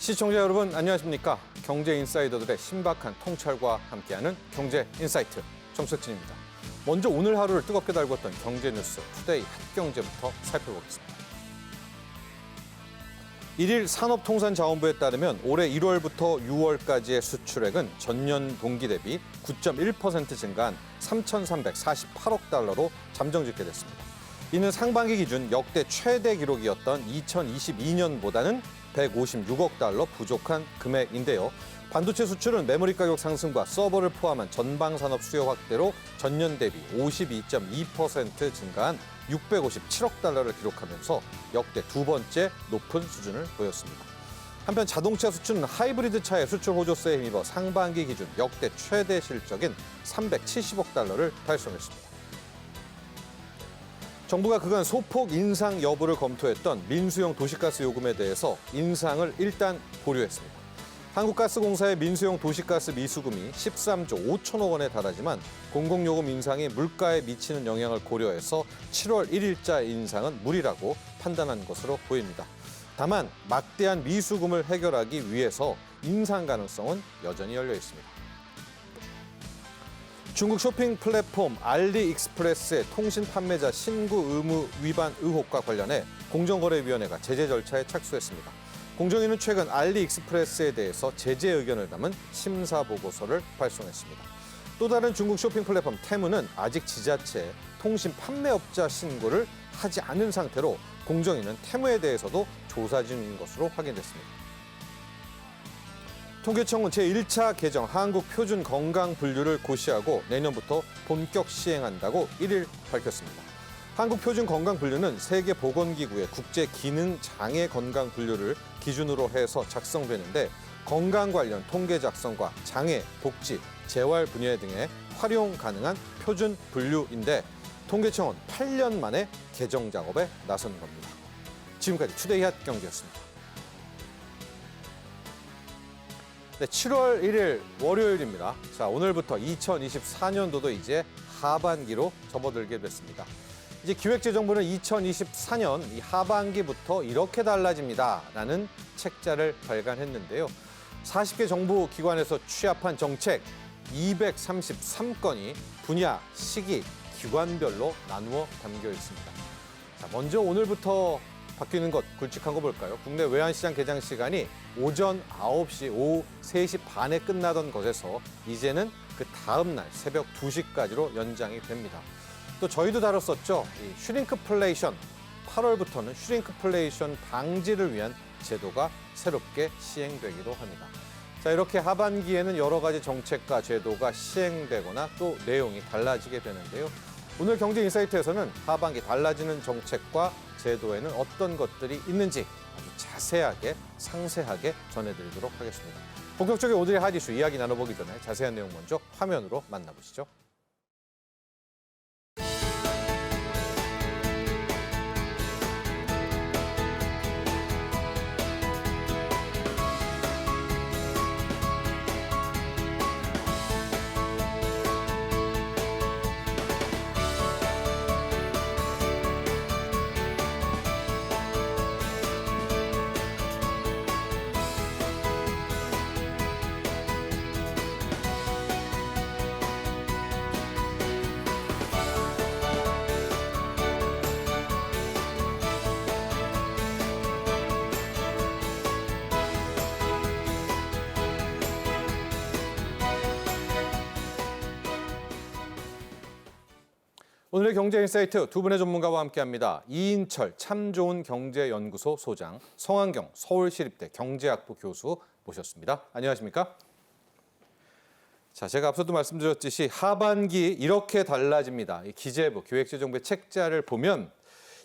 시청자 여러분 안녕하십니까? 경제 인사이더들의 신박한 통찰과 함께하는 경제 인사이트 정석진입니다. 먼저 오늘 하루를 뜨겁게 달궜던 경제 뉴스 투데이 핫경제부터 살펴보겠습니다. 1일 산업통상자원부에 따르면 올해 1월부터 6월까지의 수출액은 전년 동기 대비 9.1% 증가한 3,348억 달러로 잠정 집계됐습니다. 이는 상반기 기준 역대 최대 기록이었던 2022년보다는 156억 달러 부족한 금액인데요. 반도체 수출은 메모리 가격 상승과 서버를 포함한 전방 산업 수요 확대로 전년 대비 52.2% 증가한 657억 달러를 기록하면서 역대 두 번째 높은 수준을 보였습니다. 한편 자동차 수출은 하이브리드 차의 수출 호조세에 힘입어 상반기 기준 역대 최대 실적인 370억 달러를 달성했습니다. 정부가 그간 소폭 인상 여부를 검토했던 민수용 도시가스 요금에 대해서 인상을 일단 보류했습니다. 한국가스공사의 민수용 도시가스 미수금이 13조 5천억 원에 달하지만 공공요금 인상이 물가에 미치는 영향을 고려해서 7월 1일자 인상은 무리라고 판단한 것으로 보입니다. 다만 막대한 미수금을 해결하기 위해서 인상 가능성은 여전히 열려 있습니다. 중국 쇼핑 플랫폼 알리익스프레스의 통신 판매자 신고 의무 위반 의혹과 관련해 공정거래위원회가 제재 절차에 착수했습니다. 공정위는 최근 알리익스프레스에 대해서 제재 의견을 담은 심사 보고서를 발송했습니다. 또 다른 중국 쇼핑 플랫폼 테무는 아직 지자체에 통신 판매업자 신고를 하지 않은 상태로 공정위는 테무에 대해서도 조사 중인 것으로 확인됐습니다. 통계청은 제1차 개정 한국표준건강분류를 고시하고 내년부터 본격 시행한다고 1일 밝혔습니다. 한국표준건강분류는 세계보건기구의 국제기능장애건강분류를 기준으로 해서 작성되는데 건강 관련 통계 작성과 장애, 복지, 재활 분야 등에 활용 가능한 표준 분류인데 통계청은 8년 만에 개정 작업에 나선 겁니다. 지금까지 투데이 핫 경제였습니다. 네, 7월 1일 월요일입니다. 자, 오늘부터 2024년도도 이제 하반기로 접어들게 됐습니다. 이제 기획재정부는 2024년 이 하반기부터 이렇게 달라집니다라는 책자를 발간했는데요. 40개 정부 기관에서 취합한 정책 233건이 분야, 시기, 기관별로 나누어 담겨 있습니다. 자, 먼저 오늘부터 바뀌는 것 굵직한 거 볼까요? 국내 외환시장 개장 시간이 오전 9시, 오후 3시 반에 끝나던 것에서 이제는 그 다음 날 새벽 2시까지로 연장이 됩니다. 또 저희도 다뤘었죠. 이 슈링크플레이션, 8월부터는 슈링크플레이션 방지를 위한 제도가 새롭게 시행되기도 합니다. 자, 이렇게 하반기에는 여러 가지 정책과 제도가 시행되거나 또 내용이 달라지게 되는데요. 오늘 경제인사이트에서는 하반기 달라지는 정책과 제도에는 어떤 것들이 있는지 아주 자세하게, 상세하게 전해드리도록 하겠습니다. 본격적인 오늘의 핫 이슈 이야기 나눠보기 전에 자세한 내용 먼저 화면으로 만나보시죠. 오늘의 경제인사이트 두 분의 전문가와 함께합니다. 이인철 참 좋은 경제연구소 소장, 성환경 서울시립대 경제학부 교수 모셨습니다. 안녕하십니까? 자, 제가 앞서도 말씀드렸듯이 하반기 이렇게 달라집니다. 이 기재부 기획재정부의 책자를 보면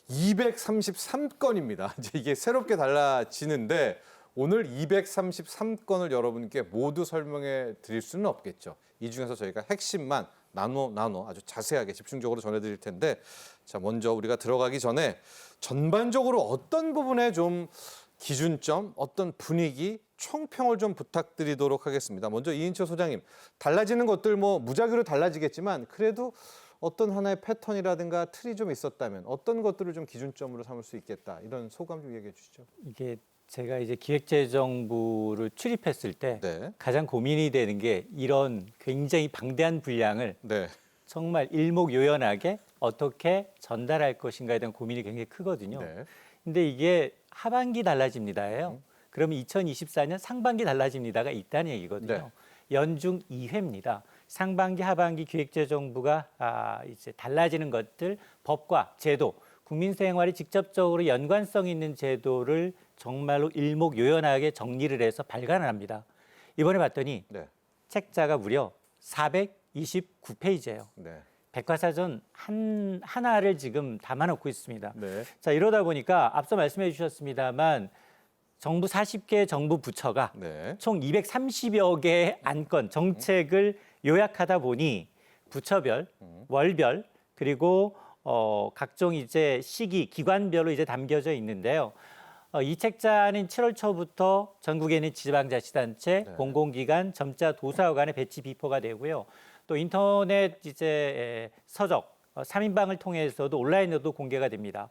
233건입니다. 이제 이게 새롭게 달라지는데 오늘 233건을 여러분께 모두 설명해 드릴 수는 없겠죠. 이 중에서 저희가 핵심만 나눠 아주 자세하게 집중적으로 전해드릴 텐데, 자, 먼저 우리가 들어가기 전에 전반적으로 어떤 부분에 좀 기준점, 어떤 분위기, 총평을 좀 부탁드리도록 하겠습니다. 먼저 이인철 소장님, 달라지는 것들 뭐 무작위로 달라지겠지만 그래도 어떤 하나의 패턴이라든가 틀이 좀 있었다면 어떤 것들을 좀 기준점으로 삼을 수 있겠다. 이런 소감 좀 얘기해 주시죠. 이게 제가 이제 기획재정부를 출입했을 때 네. 가장 고민이 되는 게 이런 굉장히 방대한 분량을 네. 정말 일목요연하게 어떻게 전달할 것인가에 대한 고민이 굉장히 크거든요. 네. 근데 이게 하반기 달라집니다예요. 그러면 2024년 상반기 달라집니다가 있다는 얘기거든요. 네. 연중 2회입니다. 상반기, 하반기 기획재정부가 이제 달라지는 것들, 법과 제도, 국민 생활에 직접적으로 연관성 있는 제도를 정말로 일목요연하게 정리를 해서 발간을 합니다. 이번에 봤더니 네. 책자가 무려 429페이지예요. 네. 백과사전 하나를 지금 담아놓고 있습니다. 네. 자, 이러다 보니까 앞서 말씀해 주셨습니다만 정부 40개 정부 부처가 네. 총 230여 개의 안건, 정책을 요약하다 보니 부처별, 월별, 그리고 각종 이제 시기, 기관별로 이제 담겨져 있는데요. 이 책자는 7월 초부터 전국에 있는 지방자치단체, 네. 공공기관, 점자 도서관에 배치 비포가 되고요. 또 인터넷 이제 서적, 3인방을 통해서도 온라인으로도 공개가 됩니다.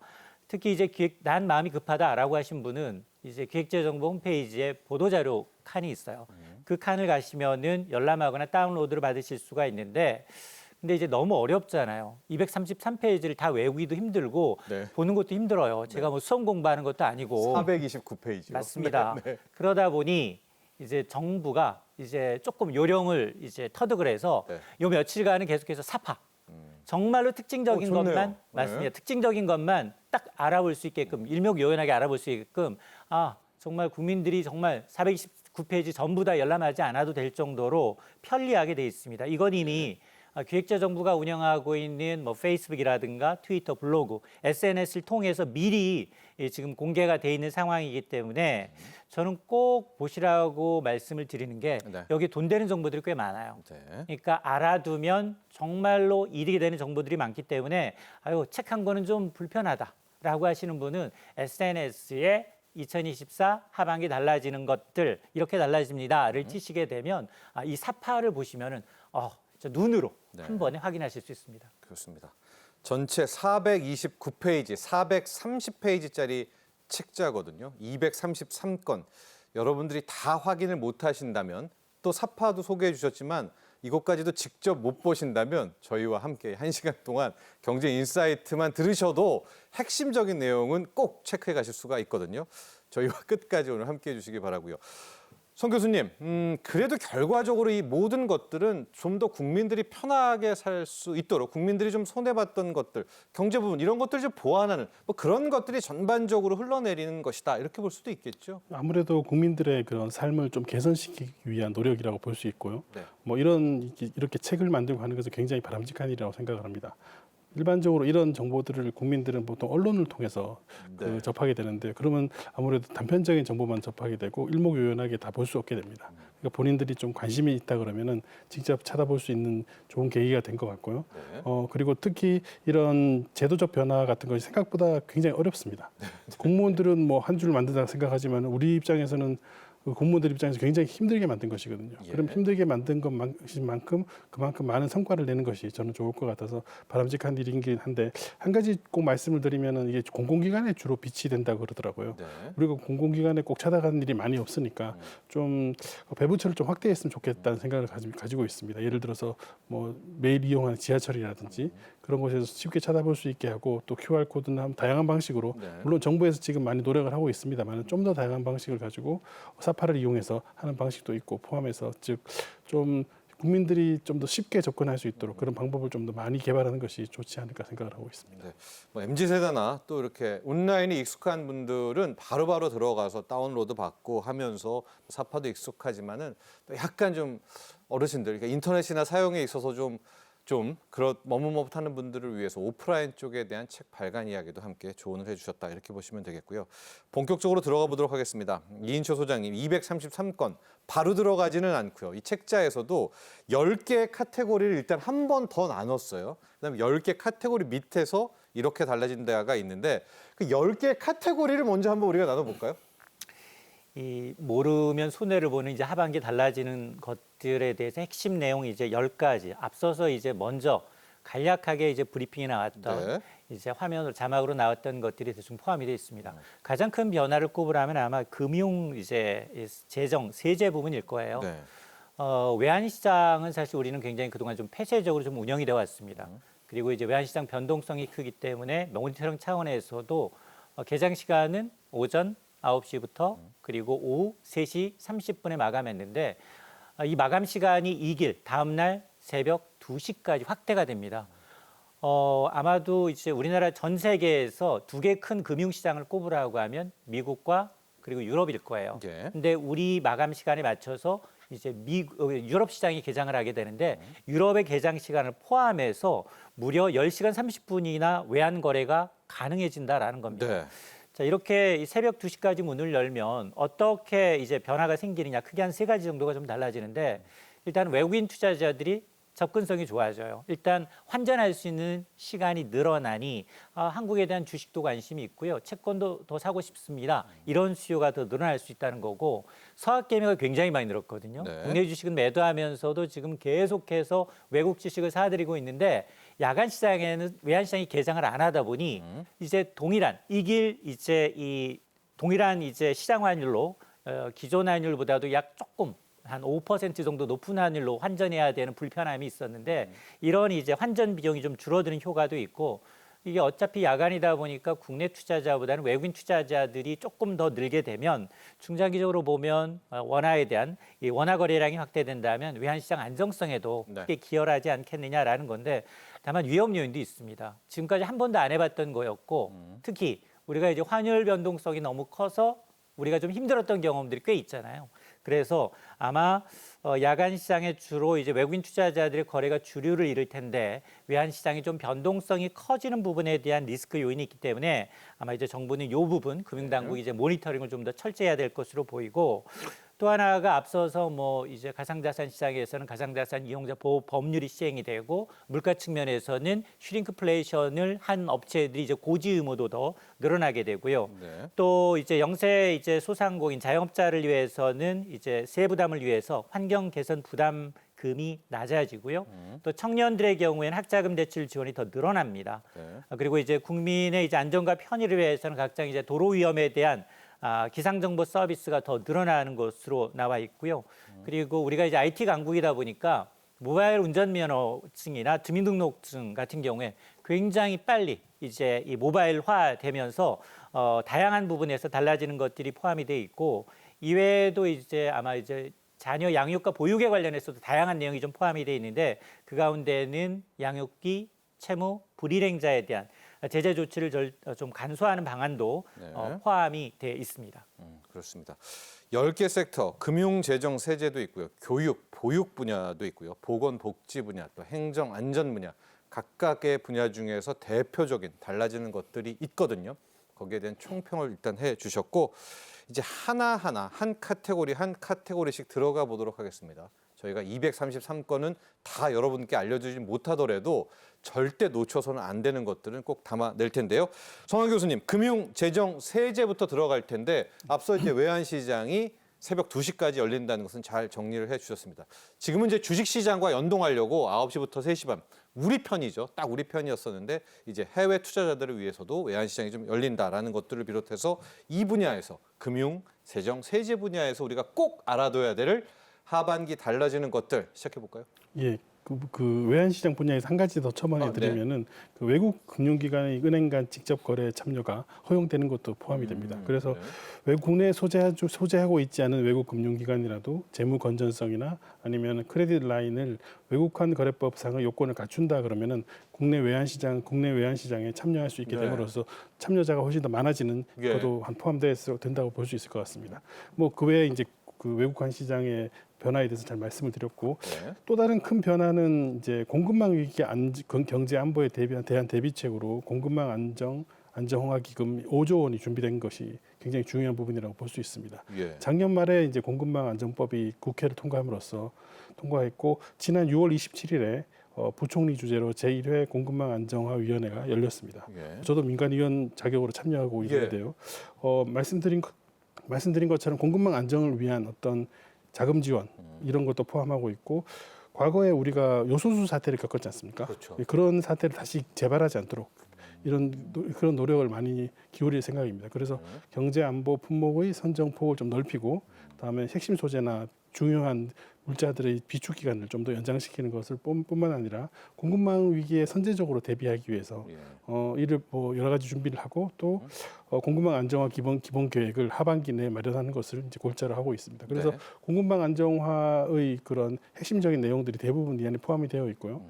특히 이제 난 마음이 급하다라고 하신 분은 이제 기획재정부 홈페이지에 보도자료 칸이 있어요. 그 칸을 가시면은 열람하거나 다운로드를 받으실 수가 있는데, 근데 이제 너무 어렵잖아요. 233페이지를 다 외우기도 힘들고 네. 보는 것도 힘들어요. 제가 뭐 수험 공부하는 것도 아니고. 429페이지요. 맞습니다. 네. 그러다 보니 이제 정부가 이제 조금 요령을 이제 터득을 해서 네. 요 며칠간은 계속해서 사파. 정말로 특징적인 좋네요. 것만 맞습니다. 네. 특징적인 것만 딱 알아볼 수 있게끔 일목요연하게 알아볼 수 있게끔 정말 국민들이 정말 429페이지 전부 다 열람하지 않아도 될 정도로 편리하게 돼 있습니다. 이건 이미 기획재정부가 운영하고 있는 뭐 페이스북이라든가 트위터, 블로그, SNS를 통해서 미리 지금 공개가 돼 있는 상황이기 때문에 저는 꼭 보시라고 말씀을 드리는 게 네. 여기 돈 되는 정보들이 꽤 많아요. 네. 그러니까 알아두면 정말로 이득이 되는 정보들이 많기 때문에 책 한 권은 좀 불편하다라고 하시는 분은 SNS에 2024 하반기 달라지는 것들 이렇게 달라집니다를 치시게 되면 이 사파를 보시면은 눈으로 네. 한 번에 확인하실 수 있습니다. 그렇습니다. 전체 429페이지, 430페이지짜리 책자거든요. 233건. 여러분들이 다 확인을 못 하신다면 또 사파도 소개해 주셨지만 이것까지도 직접 못 보신다면 저희와 함께 1시간 동안 경제 인사이트만 들으셔도 핵심적인 내용은 꼭 체크해 가실 수가 있거든요. 저희와 끝까지 오늘 함께 해 주시기 바라고요. 송 교수님, 그래도 결과적으로 이 모든 것들은 좀 더 국민들이 편하게 살 수 있도록 국민들이 좀 손해봤던 것들, 경제 부분 이런 것들을 좀 보완하는 뭐 그런 것들이 전반적으로 흘러내리는 것이다 이렇게 볼 수도 있겠죠. 아무래도 국민들의 그런 삶을 좀 개선시키기 위한 노력이라고 볼 수 있고요. 네. 뭐 이렇게 책을 만들고 하는 것은 굉장히 바람직한 일이라고 생각을 합니다. 일반적으로 이런 정보들을 국민들은 보통 언론을 통해서 네. 접하게 되는데 그러면 아무래도 단편적인 정보만 접하게 되고 일목요연하게 다 볼 수 없게 됩니다. 그러니까 본인들이 좀 관심이 있다 그러면은 직접 찾아볼 수 있는 좋은 계기가 된 것 같고요. 네. 그리고 특히 이런 제도적 변화 같은 것이 생각보다 굉장히 어렵습니다. 공무원들은 뭐 한 줄 만든다 생각하지만 우리 입장에서는 그 공무원들 입장에서 굉장히 힘들게 만든 것이거든요. 예. 그럼 힘들게 만든 것만큼 그만큼 많은 성과를 내는 것이 저는 좋을 것 같아서 바람직한 일이긴 한데 한 가지 꼭 말씀을 드리면은 이게 공공기관에 주로 비치된다고 그러더라고요. 네. 우리가 공공기관에 꼭 찾아가는 일이 많이 없으니까 좀 배부처를 좀 확대했으면 좋겠다는 생각을 가지고 있습니다. 예를 들어서 뭐 매일 이용하는 지하철이라든지 그런 곳에서 쉽게 찾아볼 수 있게 하고 또 QR 코드나 다양한 방식으로 네. 물론 정부에서 지금 많이 노력을 하고 있습니다만 좀 더 다양한 방식을 가지고 사파를 이용해서 하는 방식도 있고 포함해서 즉 좀 국민들이 좀 더 쉽게 접근할 수 있도록 그런 방법을 좀 더 많이 개발하는 것이 좋지 않을까 생각을 하고 있습니다. 네. 뭐 MZ 세대나 또 이렇게 온라인이 익숙한 분들은 바로바로 들어가서 다운로드 받고 하면서 사파도 익숙하지만은 또 약간 좀 어르신들, 그러니까 인터넷이나 사용에 있어서 좀 그런 머뭇머뭇하는 분들을 위해서 오프라인 쪽에 대한 책 발간 이야기도 함께 조언을 해주셨다 이렇게 보시면 되겠고요. 본격적으로 들어가 보도록 하겠습니다. 이인초 소장님 233건 바로 들어가지는 않고요. 이 책자에서도 10개의 카테고리를 일단 한 번 더 나눴어요. 그다음에 10개 카테고리 밑에서 이렇게 달라진 데가 있는데 그 10개 카테고리를 먼저 한번 우리가 나눠볼까요? 이 모르면 손해를 보는 이제 하반기 달라지는 것들에 대해서 핵심 내용이 이제 10가지. 앞서서 이제 먼저 간략하게 이제 브리핑이 나왔던 네. 이제 화면으로 자막으로 나왔던 것들이 대충 포함이 되어 있습니다. 가장 큰 변화를 꼽으라면 아마 금융 이제 재정 세제 부분일 거예요. 네. 외환시장은 사실 우리는 굉장히 그동안 좀 폐쇄적으로 좀 운영이 되어 왔습니다. 그리고 이제 외환시장 변동성이 크기 때문에 모니터링 차원에서도 개장 시간은 오전 9시부터 그리고 오후 3시 30분에 마감했는데 이 마감 시간이 이길 다음 날 새벽 2시까지 확대가 됩니다. 아마도 이제 우리나라 전 세계에서 두 개 큰 금융시장을 꼽으라고 하면 미국과 그리고 유럽일 거예요. 예. 근데 우리 마감 시간에 맞춰서 이제 유럽 시장이 개장을 하게 되는데 유럽의 개장 시간을 포함해서 무려 10시간 30분이나 외환 거래가 가능해진다라는 겁니다. 네. 자, 이렇게 이 새벽 2시까지 문을 열면 어떻게 이제 변화가 생기느냐 크게 한 세 가지 정도가 좀 달라지는데 일단 외국인 투자자들이 접근성이 좋아져요. 일단 환전할 수 있는 시간이 늘어나니 한국에 대한 주식도 관심이 있고요. 채권도 더 사고 싶습니다. 이런 수요가 더 늘어날 수 있다는 거고 서학 개미가 굉장히 많이 늘었거든요. 네. 국내 주식은 매도하면서도 지금 계속해서 외국 주식을 사들이고 있는데 야간 시장에는 외환 시장이 개장을 안 하다 보니 이제 동일한 동일한 이제 시장 환율로 기존 환율보다도 약 조금 한 5% 정도 높은 환율로 환전해야 되는 불편함이 있었는데 이런 이제 환전 비용이 좀 줄어드는 효과도 있고 이게 어차피 야간이다 보니까 국내 투자자보다는 외국인 투자자들이 조금 더 늘게 되면 중장기적으로 보면 원화에 대한 이 원화 거래량이 확대된다면 외환시장 안정성에도 네. 크게 기여하지 않겠느냐라는 건데 다만 위험 요인도 있습니다. 지금까지 한 번도 안 해봤던 거였고 특히 우리가 이제 환율 변동성이 너무 커서 우리가 좀 힘들었던 경험들이 꽤 있잖아요. 그래서 아마 야간 시장에 주로 이제 외국인 투자자들의 거래가 주류를 이룰 텐데 외환 시장이 좀 변동성이 커지는 부분에 대한 리스크 요인이 있기 때문에 아마 이제 정부는 이 부분 금융당국이 이제 모니터링을 좀 더 철저해야 될 것으로 보이고 또 하나가 앞서서 뭐 이제 가상자산 시장에서는 가상자산 이용자 보호 법률이 시행이 되고 물가 측면에서는 슈링크플레이션을 한 업체들이 이제 고지 의무도 더 늘어나게 되고요. 네. 또 이제 영세 이제 소상공인 자영업자를 위해서는 이제 세부 부담을 위해서 환경 개선 부담금이 낮아지고요. 또 청년들의 경우에는 학자금 대출 지원이 더 늘어납니다. 네. 그리고 이제 국민의 이제 안전과 편의를 위해서는 각종 이제 도로 위험에 대한 기상 정보 서비스가 더 늘어나는 것으로 나와 있고요. 그리고 우리가 이제 IT 강국이다 보니까 모바일 운전면허증이나 주민등록증 같은 경우에 굉장히 빨리 이제 이 모바일화 되면서 다양한 부분에서 달라지는 것들이 포함이 돼 있고 이외에도 이제 아마 이제 자녀 양육과 보육에 관련해서도 다양한 내용이 좀 포함이 돼 있는데 그 가운데는 양육기, 채무, 불일행자에 대한 제재 조치를 좀 간소화하는 방안도 네. 포함이 돼 있습니다. 그렇습니다. 10개 섹터, 금융, 재정, 세제도 있고요. 교육, 보육 분야도 있고요. 보건, 복지 분야, 또 행정, 안전 분야. 각각의 분야 중에서 대표적인 달라지는 것들이 있거든요. 거기에 대한 총평을 일단 해주셨고 이제 하나하나 한 카테고리씩 들어가 보도록 하겠습니다. 저희가 233건은 다 여러분께 알려주지 못하더라도 절대 놓쳐서는 안 되는 것들은 꼭 담아낼 텐데요. 성환 교수님, 금융, 재정, 세제부터 들어갈 텐데 앞서 이제 외환시장이 새벽 2시까지 열린다는 것은 잘 정리를 해주셨습니다. 지금은 이제 주식시장과 연동하려고 9시부터 3시 반 우리 편이죠. 딱 우리 편이었었는데 이제 해외 투자자들을 위해서도 외환시장이 좀 열린다라는 것들을 비롯해서 이 분야에서 금융, 재정, 세제 분야에서 우리가 꼭 알아둬야 될 하반기 달라지는 것들 시작해 볼까요? 예, 그 외환시장 분야에서 한 가지 더 첨언해 드리면은 그 외국 금융기관의 은행 간 직접 거래 참여가 허용되는 것도 포함이 됩니다. 그래서 네. 외국 국내에 소재하고 있지 않은 외국 금융기관이라도 재무 건전성이나 아니면 크레딧 라인을 외국환 거래법상의 요건을 갖춘다 그러면은 국내 외환시장에 참여할 수 있게 네. 됨으로써 참여자가 훨씬 더 많아지는 예. 것도 된다고 볼 수 있을 것 같습니다. 뭐 그 외에 이제 그 외국환 시장의 변화에 대해서 잘 말씀을 드렸고 네. 또 다른 큰 변화는 이제 공급망 위기 경제 안보에 대한 대비책으로 공급망 안정화 기금 5조 원이 준비된 것이 굉장히 중요한 부분이라고 볼 수 있습니다. 예. 작년 말에 이제 공급망 안정법이 국회를 통과했고 지난 6월 27일에 부총리 주재로 제1회 공급망 안정화 위원회가 열렸습니다. 예. 저도 민간위원 자격으로 참여하고 예. 있는데요. 말씀드린 것처럼 공급망 안정을 위한 어떤 자금 지원 이런 것도 포함하고 있고 과거에 우리가 요소수 사태를 겪었지 않습니까? 그렇죠. 그런 사태를 다시 재발하지 않도록 그런 노력을 많이 기울일 생각입니다. 그래서 경제 안보 품목의 선정폭을 좀 넓히고, 다음에 핵심 소재나 중요한 물자들의 비축 기간을 좀 더 연장시키는 것을 뿐만 아니라 공급망 위기에 선제적으로 대비하기 위해서 이를 뭐 여러 가지 준비를 하고, 또 공급망 안정화 기본 계획을 하반기 내에 마련하는 것을 이제 골자로 하고 있습니다. 그래서 네. 공급망 안정화의 그런 핵심적인 내용들이 대부분 이 안에 포함이 되어 있고요.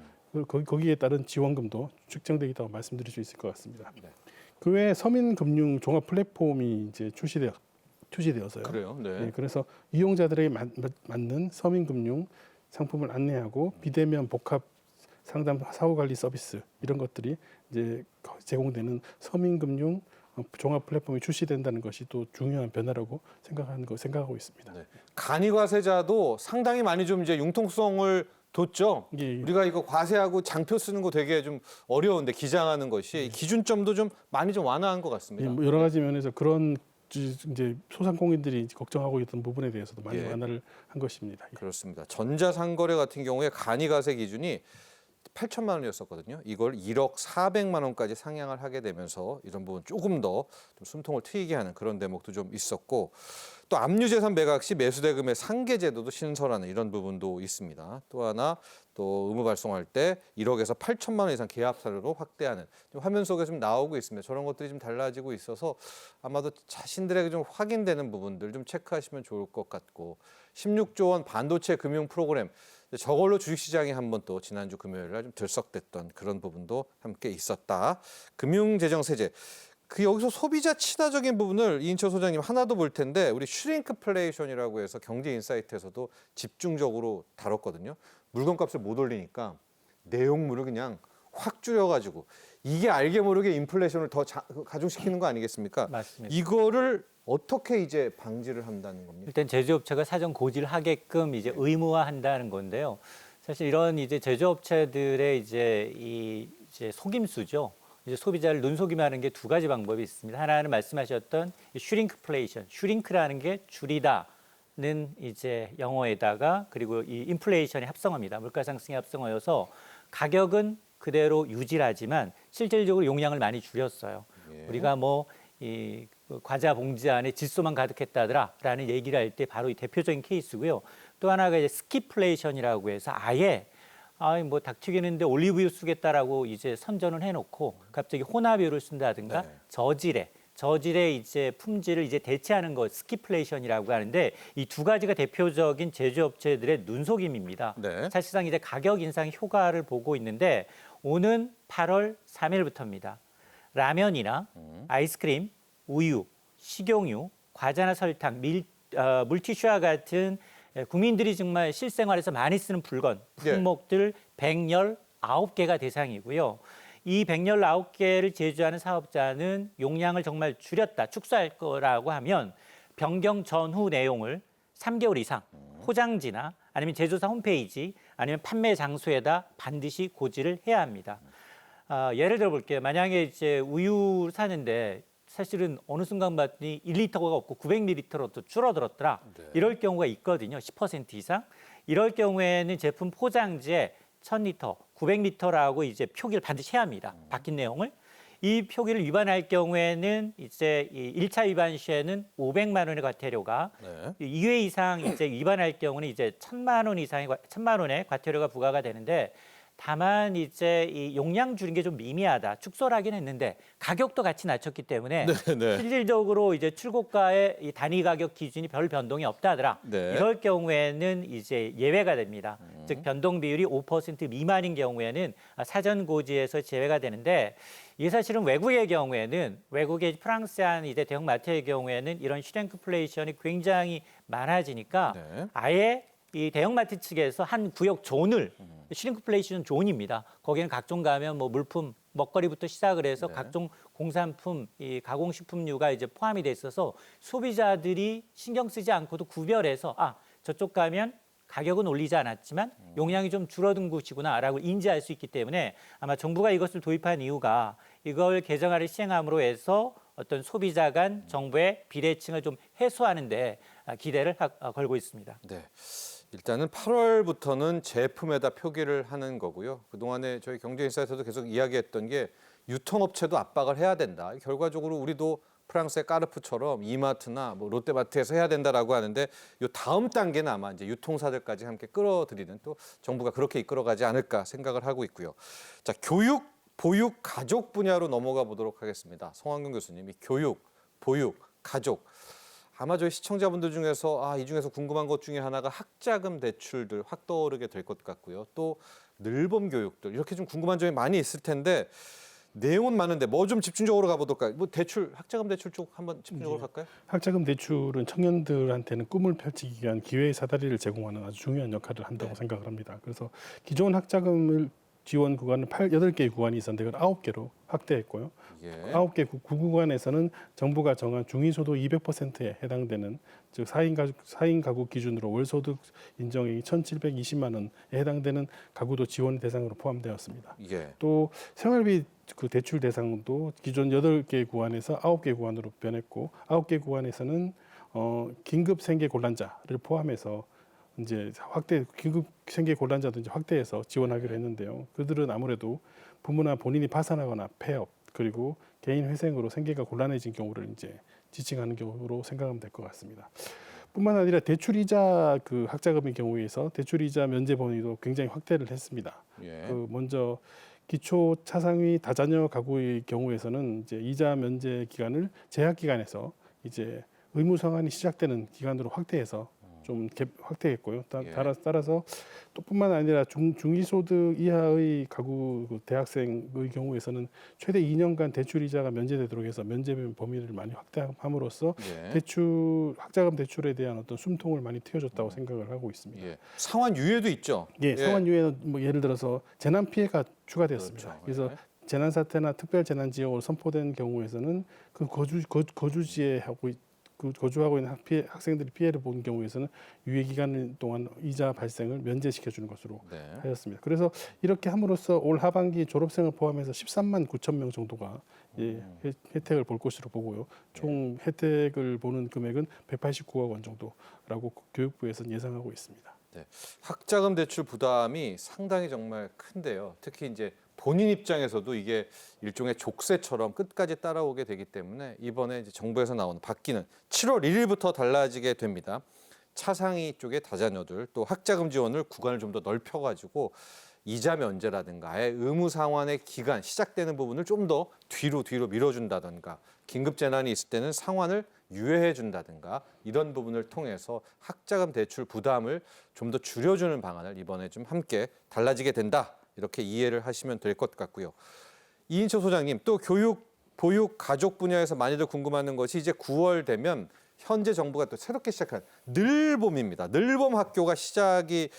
거기에 따른 지원금도 측정되어 있다고 말씀드릴 수 있을 것 같습니다. 네. 그 외에 서민금융 종합 플랫폼이 이제 출시되어서요. 그래요. 네. 네, 그래서 이용자들에게 맞는 서민금융 상품을 안내하고 비대면 복합 상담 사후관리 서비스 이런 것들이 이제 제공되는 서민금융 종합 플랫폼이 출시된다는 것이 또 중요한 변화라고 생각하고 있습니다. 네. 간이과세자도 상당히 많이 좀 이제 융통성을 뒀죠. 예. 우리가 이거 과세하고 장표 쓰는 거 되게 좀 어려운데 기장하는 것이 기준점도 좀 많이 좀 완화한 것 같습니다. 뭐 여러 가지 면에서 그런 이제 소상공인들이 걱정하고 있던 부분에 대해서도 많이 예. 완화를 한 것입니다. 예. 그렇습니다. 전자상거래 같은 경우에 간이과세 기준이 8천만 원이었었거든요. 이걸 1억 400만 원까지 상향을 하게 되면서 이런 부분 조금 더 좀 숨통을 트이게 하는 그런 대목도 좀 있었고, 또 압류재산 매각 시 매수대금의 상계 제도도 신설하는 이런 부분도 있습니다. 또 하나 또 의무 발송할 때 1억에서 8천만 원 이상 계약 사료로 확대하는, 좀 화면 속에 좀 나오고 있습니다. 저런 것들이 좀 달라지고 있어서 아마도 자신들에게 좀 확인되는 부분들 좀 체크하시면 좋을 것 같고, 16조 원 반도체 금융 프로그램, 저걸로 주식시장이 한번 또 지난주 금요일 날 좀 들썩댔던 그런 부분도 함께 있었다. 금융재정세제. 여기서 소비자 친화적인 부분을 이인철 소장님 하나 더 볼 텐데, 우리 슈링크플레이션이라고 해서 경제인사이트에서도 집중적으로 다뤘거든요. 물건값을 못 올리니까 내용물을 그냥 확 줄여가지고, 이게 알게 모르게 인플레이션을 더 가중시키는 거 아니겠습니까? 맞습니다. 이거를 어떻게 이제 방지를 한다는 겁니까? 일단 제조업체가 사전 고지를 하게끔 이제 의무화한다는 건데요. 사실 이런 이제 제조업체들의 이제 속임수죠. 이제 소비자를 눈속임하는 게 두 가지 방법이 있습니다. 하나는 말씀하셨던 슈링크플레이션, 슈링크라는 게 줄이다는 이제 영어에다가, 그리고 이 인플레이션의 합성어입니다. 물가 상승의 합성어여서 가격은 그대로 유지하지만 실질적으로 용량을 많이 줄였어요. 예. 우리가 뭐 이 과자 봉지 안에 질소만 가득했다더라라는 얘기를 할 때 바로 이 대표적인 케이스고요. 또 하나가 이제 스키플레이션이라고 해서 아예 뭐 닭 튀기는데 올리브유 쓰겠다라고 이제 선전을 해놓고 갑자기 혼합유를 쓴다든가 네. 저질의 이제 품질을 이제 대체하는 것, 스키플레이션이라고 하는데, 이 두 가지가 대표적인 제조업체들의 눈속임입니다. 네. 사실상 이제 가격 인상 효과를 보고 있는데, 오는 8월 3일부터입니다. 라면이나 아이스크림, 우유, 식용유, 과자나 설탕, 물티슈와 같은 국민들이 정말 실생활에서 많이 쓰는 품목들 119개가 대상이고요. 이 119개를 제조하는 사업자는 용량을 정말 줄였다, 축소할 거라고 하면 변경 전후 내용을 3개월 이상 포장지나 아니면 제조사 홈페이지 아니면 판매 장소에다 반드시 고지를 해야 합니다. 예를 들어 볼게요. 만약에 이제 우유 사는데 사실은 어느 순간 봤더니 1리터가 없고 900ml로 또 줄어들었더라. 네. 이럴 경우가 있거든요. 10% 이상. 이럴 경우에는 제품 포장지에 1000리터, 900m라고 이제 표기를 반드시 해야 합니다. 바뀐 내용을. 이 표기를 위반할 경우에는 이제 이 1차 위반 시에는 500만 원의 과태료가, 네. 2회 이상 이제 위반할 경우는 이제 1000만 원의 과태료가 부과가 되는데, 다만 이제 이 용량 줄인 게 좀 미미하다, 축소를 하긴 했는데 가격도 같이 낮췄기 때문에 네. 실질적으로 이제 출고가의 이 단위 가격 기준이 별 변동이 없다더라. 네. 이럴 경우에는 이제 예외가 됩니다. 즉 변동 비율이 5% 미만인 경우에는 사전 고지에서 제외가 되는데, 이게 사실은 외국의 경우에는, 외국의 프랑스한 이제 대형 마트의 경우에는 이런 슈링크플레이션이 굉장히 많아지니까 네. 아예 이 대형마트 측에서 한 구역 존을, 슈링크플레이션 존입니다. 거기는 각종 가면 뭐 물품, 먹거리부터 시작을 해서 네. 각종 공산품, 이 가공식품류가 이제 포함이 돼 있어서 소비자들이 신경 쓰지 않고도 구별해서 저쪽 가면 가격은 올리지 않았지만 용량이 좀 줄어든 곳이구나라고 인지할 수 있기 때문에, 아마 정부가 이것을 도입한 이유가 이걸 개정안을 시행함으로 해서 어떤 소비자 간 정부의 비대칭을 좀 해소하는 데 기대를 걸고 있습니다. 네. 일단은 8월부터는 제품에다 표기를 하는 거고요. 그동안에 저희 경제인사에서도 계속 이야기했던 게 유통업체도 압박을 해야 된다. 결과적으로 우리도 프랑스의 까르푸처럼 이마트나 뭐 롯데마트에서 해야 된다라고 하는데 요 다음 단계는 아마 이제 유통사들까지 함께 끌어들이는 또 정부가 그렇게 이끌어가지 않을까 생각을 하고 있고요. 자, 교육, 보육, 가족 분야로 넘어가 보도록 하겠습니다. 송환경 교수님이 교육, 보육, 가족. 아마 저희 시청자분들 중에서 이 중에서 궁금한 것 중에 하나가 학자금 대출들 확 떠오르게 될 것 같고요. 또 늘봄 교육들 이렇게 좀 궁금한 점이 많이 있을 텐데 내용은 많은데 뭐 좀 집중적으로 가보도록 할까요? 뭐 대출, 학자금 대출 쪽 한번 집중적으로 갈까요? 학자금 대출은 청년들한테는 꿈을 펼치기 위한 기회의 사다리를 제공하는 아주 중요한 역할을 한다고 생각을 합니다. 그래서 기존 학자금을 지원 구간은 8개의 구간이 있었는데 그걸 9개로 확대했고요. 예. 9개 구간에서는 정부가 정한 중위소득 200%에 해당되는 즉 4인 가구 기준으로 월소득 인정액이 1,720만 원에 해당되는 가구도 지원 대상으로 포함되었습니다. 예. 또 생활비 그 대출 대상도 기존 8개 구간에서 9개 구간으로 변했고 9개 구간에서는 긴급 생계 곤란자를 포함해서 이제 긴급 생계 곤란자도 이제 확대해서 지원하기로 했는데요. 그들은 아무래도 부모나 본인이 파산하거나 폐업 그리고 개인 회생으로 생계가 곤란해진 경우를 이제 지칭하는 경우로 생각하면 될 것 같습니다. 뿐만 아니라 대출이자 그 학자금의 경우에서 대출이자 면제 범위도 굉장히 확대를 했습니다. 예. 먼저 기초 차상위 다자녀 가구의 경우에서는 이제 이자 면제 기간을 재학 기간에서 이제 의무 상환이 시작되는 기간으로 확대해서 좀 확대했고요. 예. 따라서 또 뿐만 아니라 중위소득 이하의 가구 그 대학생의 경우에서는 최대 2년간 대출 이자가 면제되도록 해서 면제 범위를 많이 확대함으로써 예. 학자금 대출에 대한 어떤 숨통을 많이 트여줬다고 생각을 하고 있습니다. 예. 상환 유예도 있죠. 예, 상환 유예는 뭐 예를 들어서 재난 피해가 추가되었습니다. 그렇죠. 그래서 예. 재난 사태나 특별 재난 지역으로 선포된 경우에서는 그 거주지에 거주하고 있는 학생들이 피해를 본 경우에서는 유예 기간 동안 이자 발생을 면제시켜 주는 것으로 네. 하였습니다. 그래서 이렇게 함으로써 올 하반기 졸업생을 포함해서 13만 9천 명 정도가 혜택을 볼 것으로 보고요. 총 혜택을 보는 금액은 189억 원 정도라고 교육부에서는 예상하고 있습니다. 네. 학자금 대출 부담이 상당히 정말 큰데요. 특히 이제 본인 입장에서도 이게 일종의 족쇄처럼 끝까지 따라오게 되기 때문에 이번에 이제 정부에서 나오는 바뀌는 7월 1일부터 달라지게 됩니다. 차상위 쪽의 다자녀들 또 학자금 지원을 구간을 좀 더 넓혀가지고 이자 면제라든가 아예 의무 상환의 기간 시작되는 부분을 좀 더 뒤로 밀어준다든가 긴급 재난이 있을 때는 상환을 유예해 준다든가 이런 부분을 통해서 학자금 대출 부담을 좀 더 줄여주는 방안을 이번에 좀 함께 달라지게 된다. 이렇게 이해를 하시면 될 것 같고요. 이인철 소장님, 또 교육, 보육, 가족 분야에서 많이들 궁금해하는 것이 이제 9월 되면 현재 정부가 또 새롭게 시작한 늘봄입니다. 늘봄 학교가 시작이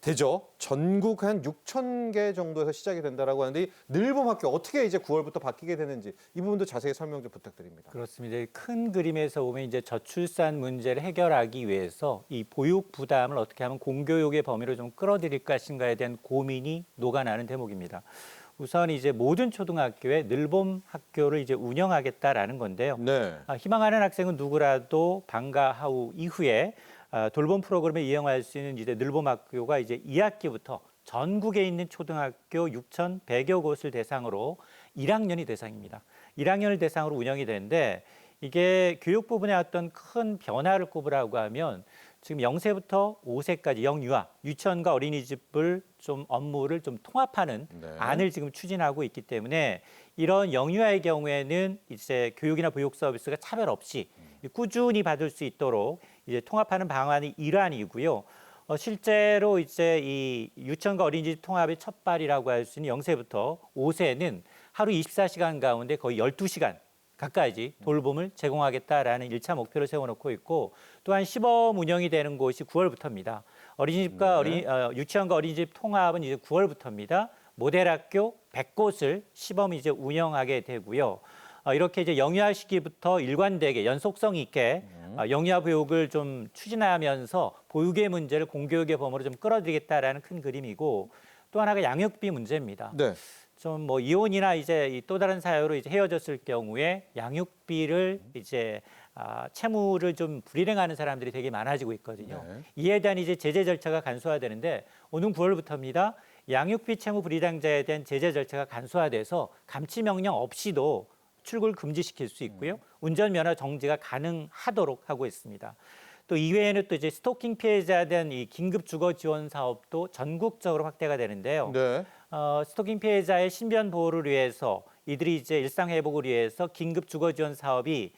되죠. 전국 한 6천 개 정도에서 시작이 된다라고 하는데 이 늘봄 학교 어떻게 이제 9월부터 바뀌게 되는지 이 부분도 자세히 설명 좀 부탁드립니다. 그렇습니다. 큰 그림에서 보면 이제 저출산 문제를 해결하기 위해서 이 보육 부담을 어떻게 하면 공교육의 범위로 좀 끌어들일 것인가에 대한 고민이 녹아나는 대목입니다. 우선 이제 모든 초등학교에 늘봄 학교를 이제 운영하겠다라는 건데요. 네. 희망하는 학생은 누구라도 방과후 이후에 돌봄 프로그램을 이용할 수 있는 이제 늘봄 학교가 이제 2학기부터 전국에 있는 초등학교 6,100여 곳을 대상으로 1학년이 대상입니다. 1학년을 대상으로 운영이 되는데 이게 교육 부분에 어떤 큰 변화를 꼽으라고 하면 지금 0세부터 5세까지 영유아, 유치원과 어린이집을 좀 업무를 좀 통합하는 네. 안을 지금 추진하고 있기 때문에 이런 영유아의 경우에는 이제 교육이나 보육 서비스가 차별 없이 꾸준히 받을 수 있도록 이제 통합하는 방안이 일환이고요. 실제로 이제 이 유치원과 어린이집 통합의 첫 발이라고 할 수 있는 0세부터 5세는 하루 24시간 가운데 거의 12시간 가까이 돌봄을 제공하겠다라는 1차 목표를 세워놓고 있고 또한 시범 운영이 되는 곳이 9월부터입니다. 어린이집과 유치원과 어린이집 통합은 이제 9월부터입니다. 모델 학교 100곳을 시범 이제 운영하게 되고요. 이렇게 이제 영유아 시기부터 일관되게 연속성 있게 영유아 보육을 좀 추진하면서 보육의 문제를 공교육의 범위로 좀 끌어들이겠다라는 큰 그림이고 또 하나가 양육비 문제입니다. 네. 좀 뭐 이혼이나 이제 또 다른 사유로 이제 헤어졌을 경우에 양육비를 이제 채무를 좀 불이행하는 사람들이 되게 많아지고 있거든요. 네. 이에 대한 이제 제재 절차가 간소화되는데 오는 9월부터입니다. 양육비 채무 불이행자에 대한 제재 절차가 간소화돼서 감치 명령 없이도 출국을 금지시킬 수 있고요. 운전면허 정지가 가능하도록 하고 있습니다. 또 이외에는 또 이제 스토킹 피해자에 대한 이 긴급 주거 지원 사업도 전국적으로 확대가 되는데요. 네. 스토킹 피해자의 신변 보호를 위해서 이들이 이제 일상 회복을 위해서 긴급 주거 지원 사업이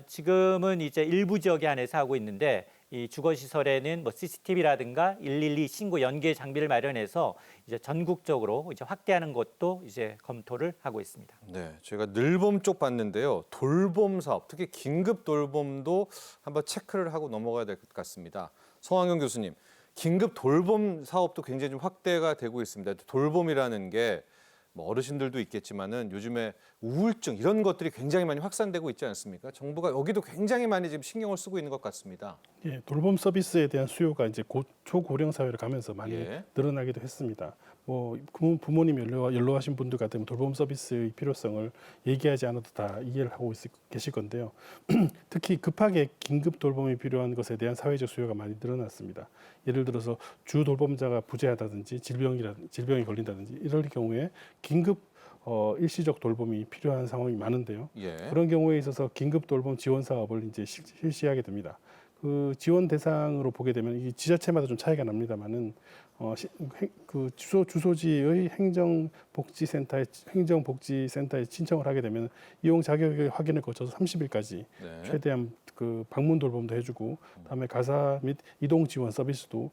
지금은 이제 일부 지역에 한해서 하고 있는데 이 주거 시설에는 뭐 CCTV라든가 112 신고 연계 장비를 마련해서 이제 전국적으로 이제 확대하는 것도 이제 검토를 하고 있습니다. 네, 저희가 늘봄 쪽 봤는데요. 돌봄 사업, 특히 긴급 돌봄도 한번 체크를 하고 넘어가야 될 것 같습니다. 성환경 교수님, 긴급 돌봄 사업도 굉장히 좀 확대가 되고 있습니다. 돌봄이라는 게 뭐 어르신들도 있겠지만은 요즘에 우울증 이런 것들이 굉장히 많이 확산되고 있지 않습니까? 정부가 여기도 굉장히 많이 지금 신경을 쓰고 있는 것 같습니다. 예, 돌봄 서비스에 대한 수요가 이제 초고령 사회를 가면서 많이 예. 늘어나기도 했습니다. 뭐 부모님 연로하신 분들 같으면 돌봄 서비스의 필요성을 얘기하지 않아도 다 이해를 하고 계실 건데요. 특히 급하게 긴급 돌봄이 필요한 것에 대한 사회적 수요가 많이 늘어났습니다. 예를 들어서 주 돌봄자가 부재하다든지 질병이 걸린다든지 이럴 경우에 긴급 일시적 돌봄이 필요한 상황이 많은데요. 예. 그런 경우에 있어서 긴급 돌봄 지원 사업을 이제 실시하게 됩니다. 그 지원 대상으로 보게 되면 이 지자체마다 좀 차이가 납니다만은 그 주소지의 행정복지센터에 신청을 하게 되면 이용 자격 확인을 거쳐서 30일까지 네. 최대한 그 방문 돌봄도 해주고 그다음에 가사 및 이동 지원 서비스도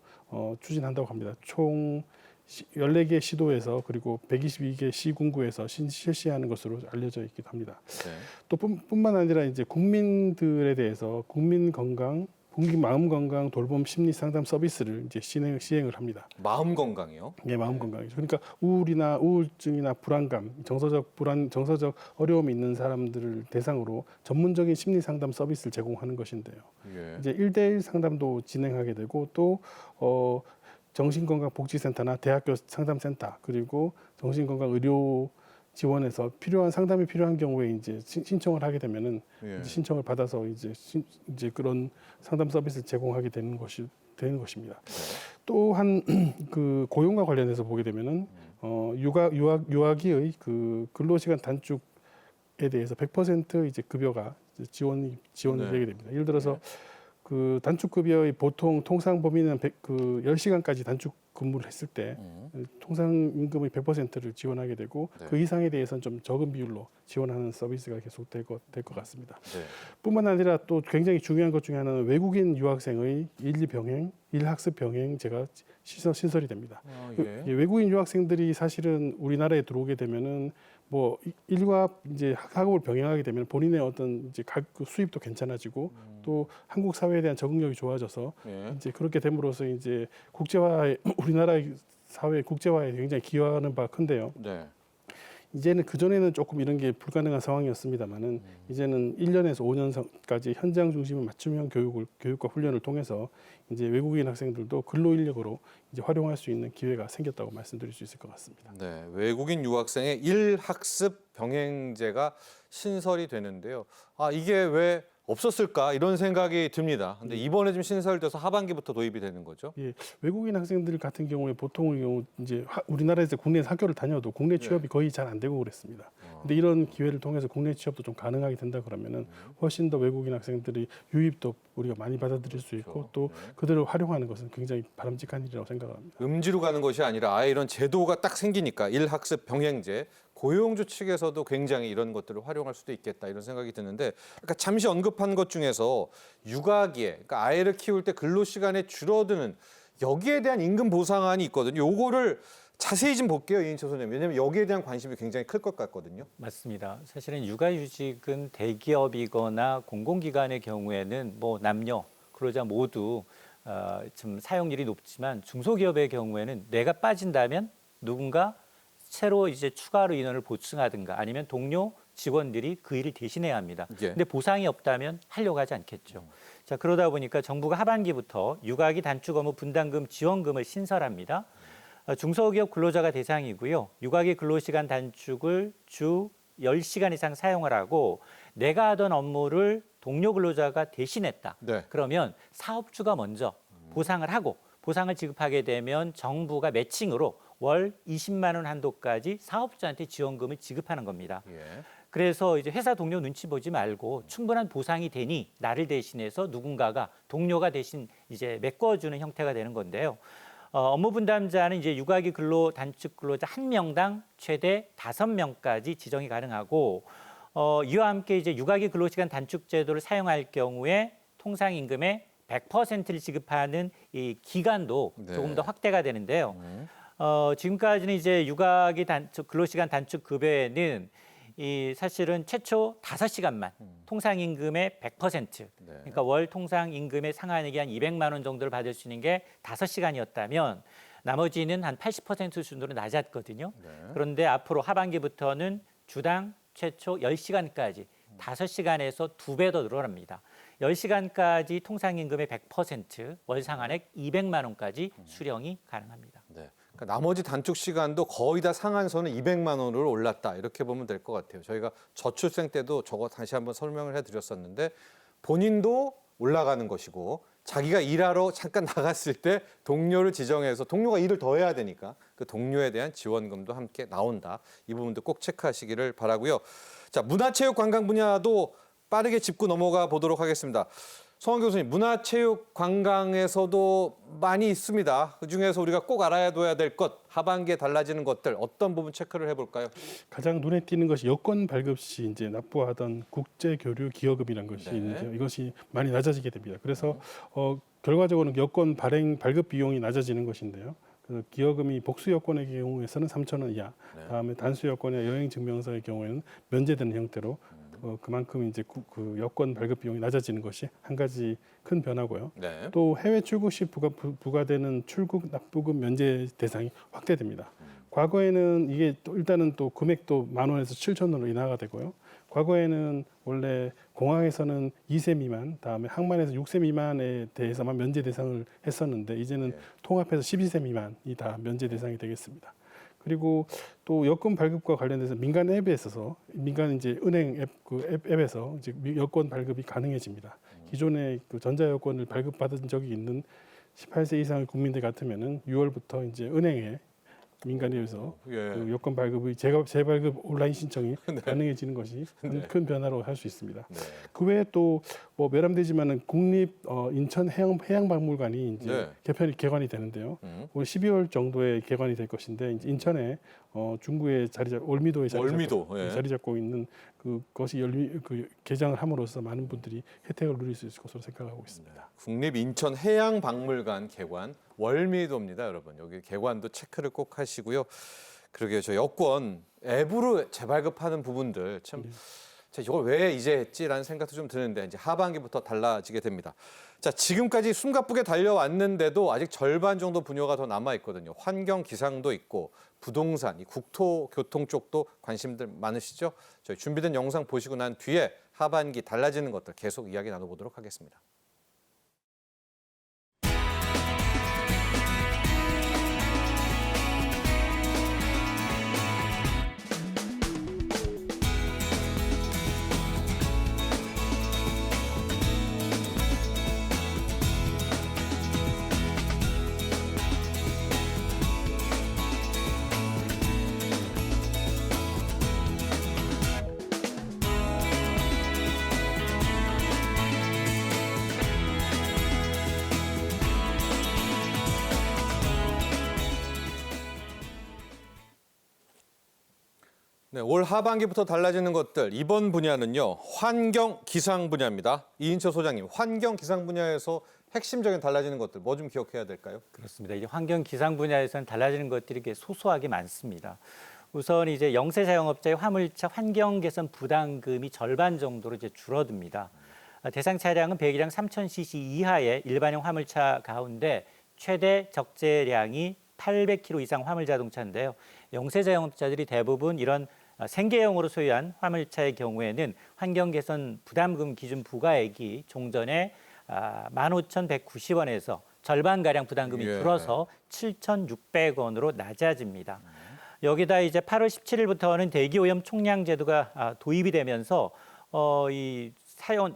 추진한다고 합니다. 총 14개 시도에서 그리고 122개 시군구에서 실시하는 것으로 알려져 있기도 합니다. 네. 또 뿐만 아니라 이제 국민들에 대해서 국민 마음 건강 돌봄 심리 상담 서비스를 이제 시행을 합니다. 마음 건강이요? 예, 마음 건강이죠. 그러니까 우울증이나 불안감, 정서적 어려움이 있는 사람들을 대상으로 전문적인 심리 상담 서비스를 제공하는 것인데요. 예. 이제 1대1 상담도 진행하게 되고 또 정신건강복지센터나 대학교 상담센터 그리고 정신건강의료 지원에서 상담이 필요한 경우에 이제 신청을 하게 되면은 예. 이제 신청을 받아서 이제 그런 상담 서비스를 제공하게 되는 것입니다. 또한 그 고용과 관련해서 보게 되면은 유아기의 그 근로시간 단축에 대해서 100% 이제 급여가 지원이 네. 되게 됩니다. 예를 들어서 그 단축급여의 보통 통상 범위는 10시간까지 단축 근무를 했을 때 통상 임금의 100%를 지원하게 되고 네. 그 이상에 대해서는 좀 적은 비율로 지원하는 서비스가 계속 될 것 같습니다. 네. 뿐만 아니라 또 굉장히 중요한 것 중에 하나는 외국인 유학생의 일학습 병행제가 신설이 됩니다. 예. 외국인 유학생들이 사실은 우리나라에 들어오게 되면은 뭐 일과 이제 학업을 병행하게 되면 본인의 어떤 이제 수입도 괜찮아지고 또 한국 사회에 대한 적응력이 좋아져서 예. 이제 그렇게 됨으로써 이제 우리나라의 사회 국제화에 굉장히 기여하는 바 큰데요. 네. 이제는 그전에는 조금 이런 게 불가능한 상황이었습니다만은 이제는 1년에서 5년까지 현장 중심의 맞춤형 교육과 훈련을 통해서 이제 외국인 학생들도 근로 인력으로 이제 활용할 수 있는 기회가 생겼다고 말씀드릴 수 있을 것 같습니다. 네, 외국인 유학생의 일학습 병행제가 신설이 되는데요. 이게 왜 없었을까 이런 생각이 듭니다. 근데 이번에 좀 신설돼서 하반기부터 도입이 되는 거죠. 예, 외국인 학생들 같은 경우에 보통의 경우 이제 우리나라에서 국내에서 학교를 다녀도 국내 취업이 거의 잘 안 되고 그랬습니다. 근데 이런 기회를 통해서 국내 취업도 좀 가능하게 된다 그러면은 훨씬 더 외국인 학생들이 유입도 우리가 많이 받아들일 수 있고 또 그들을 활용하는 것은 굉장히 바람직한 일이라고 생각합니다. 음지로 가는 것이 아니라 아예 이런 제도가 딱 생기니까 일학습 병행제 고용주 측에서도 굉장히 이런 것들을 활용할 수도 있겠다 이런 생각이 드는데 아까 잠시 언급한 것 중에서 육아기에 그러니까 아이를 키울 때 근로 시간이 줄어드는 여기에 대한 임금 보상안이 있거든요. 요거를 자세히 좀 볼게요, 이인철 선생님. 왜냐하면 여기에 대한 관심이 굉장히 클 것 같거든요. 맞습니다. 사실은 육아휴직은 대기업이거나 공공기관의 경우에는 뭐 남녀 근로자 모두 좀 사용률이 높지만 중소기업의 경우에는 내가 빠진다면 누군가 새로 이제 추가로 인원을 보충하든가 아니면 동료 직원들이 그 일을 대신해야 합니다. 예. 근데 보상이 없다면 하려고 하지 않겠죠. 자, 그러다 보니까 정부가 하반기부터 육아기 단축 업무 분담금 지원금을 신설합니다. 중소기업 근로자가 대상이고요. 육아기 근로시간 단축을 주 10시간 이상 사용을 하고 내가 하던 업무를 동료 근로자가 대신했다. 네. 그러면 사업주가 먼저 보상을 하고 보상을 지급하게 되면 정부가 매칭으로 월 20만 원 한도까지 사업주한테 지원금을 지급하는 겁니다. 예. 그래서 이제 회사 동료 눈치 보지 말고 충분한 보상이 되니 나를 대신해서 누군가가 동료가 대신 이제 메꿔주는 형태가 되는 건데요. 업무 분담자는 이제 육아기 근로 단축 근로자 1명당 최대 5명까지 지정이 가능하고 이와 함께 이제 육아기 근로시간 단축 제도를 사용할 경우에 통상 임금의 100%를 지급하는 이 기간도 네. 조금 더 확대가 되는데요. 지금까지는 이제 육아기 단축 근로시간 단축 급여에는 이 사실은 최초 5시간만 통상 임금의 100%, 그러니까 월 통상 임금의 상한액이 한 200만 원 정도를 받을 수 있는 게 5시간이었다면 나머지는 한 80% 수준으로 낮았거든요. 그런데 앞으로 하반기부터는 주당 최초 10시간까지 5시간에서 2배 더 늘어납니다. 10시간까지 통상 임금의 100%, 월 상한액 200만 원까지 수령이 가능합니다. 네. 그러니까 나머지 단축 시간도 거의 다 상한선은 200만 원으로 올랐다. 이렇게 보면 될 것 같아요. 저희가 저출생 때도 저거 다시 한번 설명을 해드렸었는데 본인도 올라가는 것이고 자기가 일하러 잠깐 나갔을 때 동료를 지정해서 동료가 일을 더 해야 되니까 그 동료에 대한 지원금도 함께 나온다. 이 부분도 꼭 체크하시기를 바라고요. 자, 문화체육관광 분야도 빠르게 짚고 넘어가 보도록 하겠습니다. 성환 교수님, 문화체육 관광에서도 많이 있습니다. 그중에서 우리가 꼭 알아둬야 될 것, 하반기에 달라지는 것들 어떤 부분 체크를 해볼까요? 가장 눈에 띄는 것이 여권 발급 시 이제 납부하던 국제 교류 기여금이라는 것이 네. 있는데요. 이것이 많이 낮아지게 됩니다. 그래서 결과적으로는 여권 발행 발급 비용이 낮아지는 것인데요. 그 기여금이 복수 여권의 경우에서는 3,000원 이하, 다음에 단수 여권의 여행 증명서의 경우에는 면제되는 형태로 그만큼 이제 그 여권 발급 비용이 낮아지는 것이 한 가지 큰 변화고요. 네. 또 해외 출국 시 부과되는 출국 납부금 면제 대상이 확대됩니다. 과거에는 이게 또 일단은 또 금액도 10,000원에서 7,000원으로 인하가 되고요. 과거에는 원래 공항에서는 2세 미만, 다음에 항만에서 6세 미만에 대해서만 면제 대상을 했었는데 이제는 통합해서 12세 미만이 다 면제 대상이 되겠습니다. 그리고 또 여권 발급과 관련돼서 민간 앱에 있어서 민간 이제 은행 앱 그 앱에서 이제 여권 발급이 가능해집니다. 기존에 그 전자 여권을 발급받은 적이 있는 18세 이상의 국민들 같으면은 6월부터 이제 은행에 민간에서 예. 그 여권 발급의 재발급 온라인 신청이 가능해지는 것이 큰 변화로 할 수 있습니다. 네. 그 외에 또 뭐 매람되지만은 국립 인천 해양박물관이 이제 개관이 되는데요. 올 12월 정도에 개관이 될 것인데 이제 인천에 중구에 월미도에 자리 잡고 있는 그것이 개장을 함으로써 많은 분들이 혜택을 누릴 수 있을 것으로 생각하고 있습니다. 국립 인천 해양박물관 개관 월미도입니다, 여러분. 여기 개관도 체크를 꼭 하시고요. 그러게요, 저 여권 앱으로 재발급하는 부분들 참 이걸 왜 이제 했지라는 생각도 좀 드는데 이제 하반기부터 달라지게 됩니다. 자, 지금까지 숨가쁘게 달려왔는데도 아직 절반 정도 분야가 더 남아 있거든요. 환경 기상도 있고 부동산, 이 국토교통 쪽도 관심들 많으시죠? 저희 준비된 영상 보시고 난 뒤에 하반기 달라지는 것들 계속 이야기 나눠보도록 하겠습니다. 네, 올 하반기부터 달라지는 것들 이번 분야는요 환경 기상 분야입니다. 이인철 소장님, 환경 기상 분야에서 핵심적인 달라지는 것들 뭐 좀 기억해야 될까요? 그렇습니다. 이제 환경 기상 분야에서는 달라지는 것들이 이렇게 소소하게 많습니다. 우선 이제 영세 자영업자의 화물차 환경 개선 부담금이 절반 정도로 이제 줄어듭니다. 대상 차량은 배기량 3,000cc 이하의 일반형 화물차 가운데 최대 적재량이 800km 이상 화물 자동차인데요. 영세 자영업자들이 대부분 이런 생계형으로 소유한 화물차의 경우에는 환경 개선 부담금 기준 부과액이 종전에 15,190원에서 절반가량 부담금이 줄어서 7,600원으로 낮아집니다. 여기다 이제 8월 17일부터는 대기오염 총량 제도가 도입이 되면서 이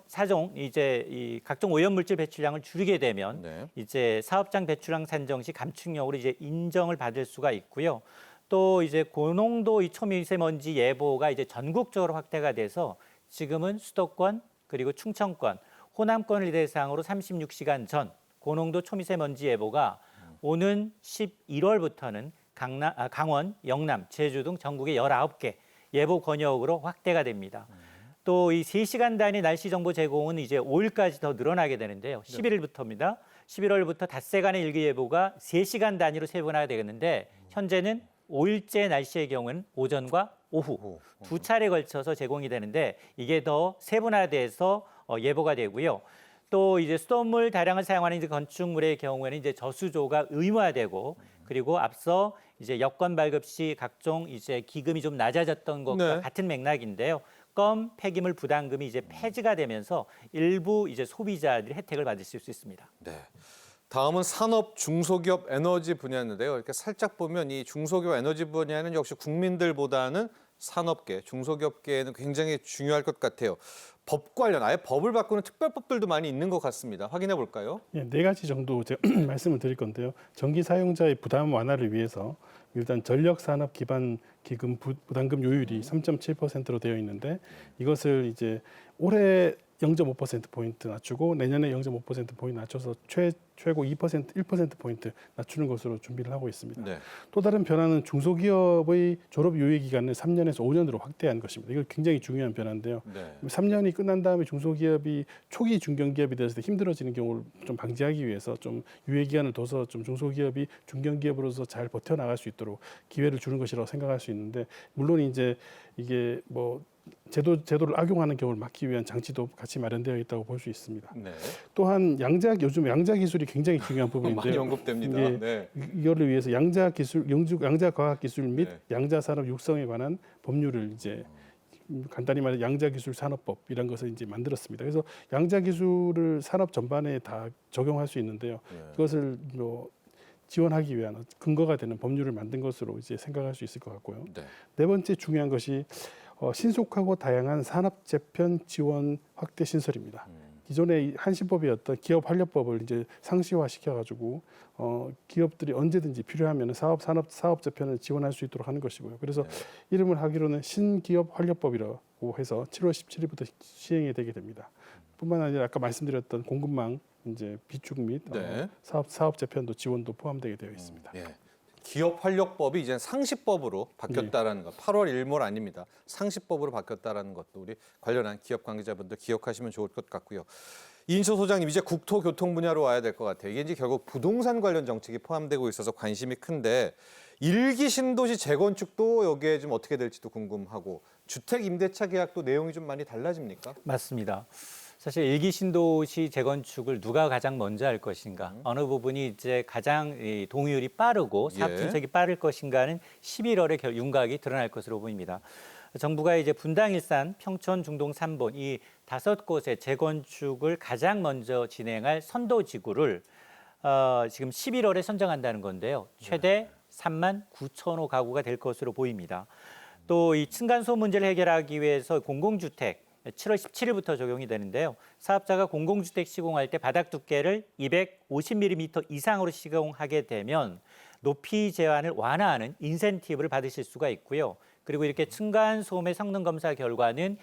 사종 이제 이 각종 오염물질 배출량을 줄이게 되면 네. 이제 사업장 배출량 산정 시 감축용으로 이제 인정을 받을 수가 있고요. 또 이제 고농도 이 초미세먼지 예보가 이제 전국적으로 확대가 돼서 지금은 수도권 그리고 충청권, 호남권을 대상으로 36시간 전 고농도 초미세먼지 예보가 오는 11월부터는 강원, 영남, 제주 등 전국의 19개 예보 권역으로 확대가 됩니다. 또 이 3시간 단위 날씨 정보 제공은 이제 5일까지 더 늘어나게 되는데요. 11일부터입니다. 11월부터 닷새간의 일기예보가 3시간 단위로 세분화가 되겠는데 현재는 5일째 날씨의 경우는 오전과 오후 두 차례 걸쳐서 제공이 되는데 이게 더 세분화돼서 예보가 되고요. 또 이제 수돗물 다량을 사용하는 이제 건축물의 경우에는 이제 저수조가 의무화되고 그리고 앞서 이제 여건 발급 시 각종 이제 기금이 좀 낮아졌던 것과 네. 같은 맥락인데요. 껌 폐기물 부담금이 이제 폐지가 되면서 일부 이제 소비자들이 혜택을 받을 수 있습니다. 네. 다음은 산업 중소기업 에너지 분야인데요. 이렇게 살짝 보면 이 중소기업 에너지 분야는 역시 국민들보다는 산업계, 중소기업계에는 굉장히 중요할 것 같아요. 법 관련, 아예 법을 바꾸는 특별법들도 많이 있는 것 같습니다. 확인해 볼까요? 예, 4가지 정도 제가 말씀을 드릴 건데요. 전기 사용자의 부담 완화를 위해서 일단 전력산업 기반 기금 부담금 요율이 3.7%로 되어 있는데 이것을 이제 올해 0.5%포인트 낮추고 내년에 0.5%포인트 낮춰서 최고 2%, 1%포인트 낮추는 것으로 준비를 하고 있습니다. 네. 또 다른 변화는 중소기업의 졸업 유예 기간을 3년에서 5년으로 확대한 것입니다. 이거 굉장히 중요한 변화인데요. 네. 3년이 끝난 다음에 중소기업이 초기 중견기업이 됐을 때 힘들어지는 경우를 좀 방지하기 위해서 좀 유예 기간을 둬서 좀 중소기업이 중견기업으로서 잘 버텨나갈 수 있도록 기회를 주는 것이라고 생각할 수 있는데 물론 이제 이게 뭐 제도를 악용하는 경우를 막기 위한 장치도 같이 마련되어 있다고 볼 수 있습니다. 네. 또한 요즘 양자 기술이 굉장히 중요한 부분인데요. 많이 언급됩니다. 예, 네. 이거를 위해서 양자 기술, 양자 과학 기술 및 네. 양자 산업 육성에 관한 법률을 이제 간단히 말해 양자 기술 산업법 이런 것을 이제 만들었습니다. 그래서 양자 기술을 산업 전반에 다 적용할 수 있는데요. 네. 그것을 뭐 지원하기 위한 근거가 되는 법률을 만든 것으로 이제 생각할 수 있을 것 같고요. 네. 네 번째 중요한 것이 신속하고 다양한 산업 재편 지원 확대 신설입니다. 기존의 한시법이었던 기업 활력법을 이제 상시화 시켜가지고 기업들이 언제든지 필요하면 사업 재편을 지원할 수 있도록 하는 것이고요. 그래서 네. 이름을 하기로는 신기업 활력법이라고 해서 7월 17일부터 시행이 되게 됩니다. 뿐만 아니라 아까 말씀드렸던 공급망 이제 비축 및 네. 사업 재편도 지원도 포함되게 되어 있습니다. 예. 기업 활력법이 이제 상시법으로 바뀌었다라는 것. 8월 일몰 아닙니다. 상시법으로 바뀌었다라는 것도 우리 관련한 기업 관계자분들 기억하시면 좋을 것 같고요. 이인철 소장님 이제 국토교통 분야로 와야 될 것 같아요. 이게 이제 결국 부동산 관련 정책이 포함되고 있어서 관심이 큰데 일기 신도시 재건축도 여기에 좀 어떻게 될지도 궁금하고 주택 임대차 계약도 내용이 좀 많이 달라집니까? 맞습니다. 사실 일기 신도시 재건축을 누가 가장 먼저 할 것인가, 어느 부분이 이제 가장 이 동의율이 빠르고 사업 예. 진척이 빠를 것인가는 11월에 윤곽이 드러날 것으로 보입니다. 정부가 이제 분당, 일산, 평촌, 중동 3본 이 5곳의 재건축을 가장 먼저 진행할 선도 지구를 지금 11월에 선정한다는 건데요. 최대 3만 9천 호 가구가 될 것으로 보입니다. 또 이 층간소음 문제를 해결하기 위해서 공공주택 7월 17일부터 적용이 되는데요. 사업자가 공공주택 시공할 때 바닥 두께를 250mm 이상으로 시공하게 되면 높이 제한을 완화하는 인센티브를 받으실 수가 있고요. 그리고 이렇게 층간소음의 성능 검사 결과는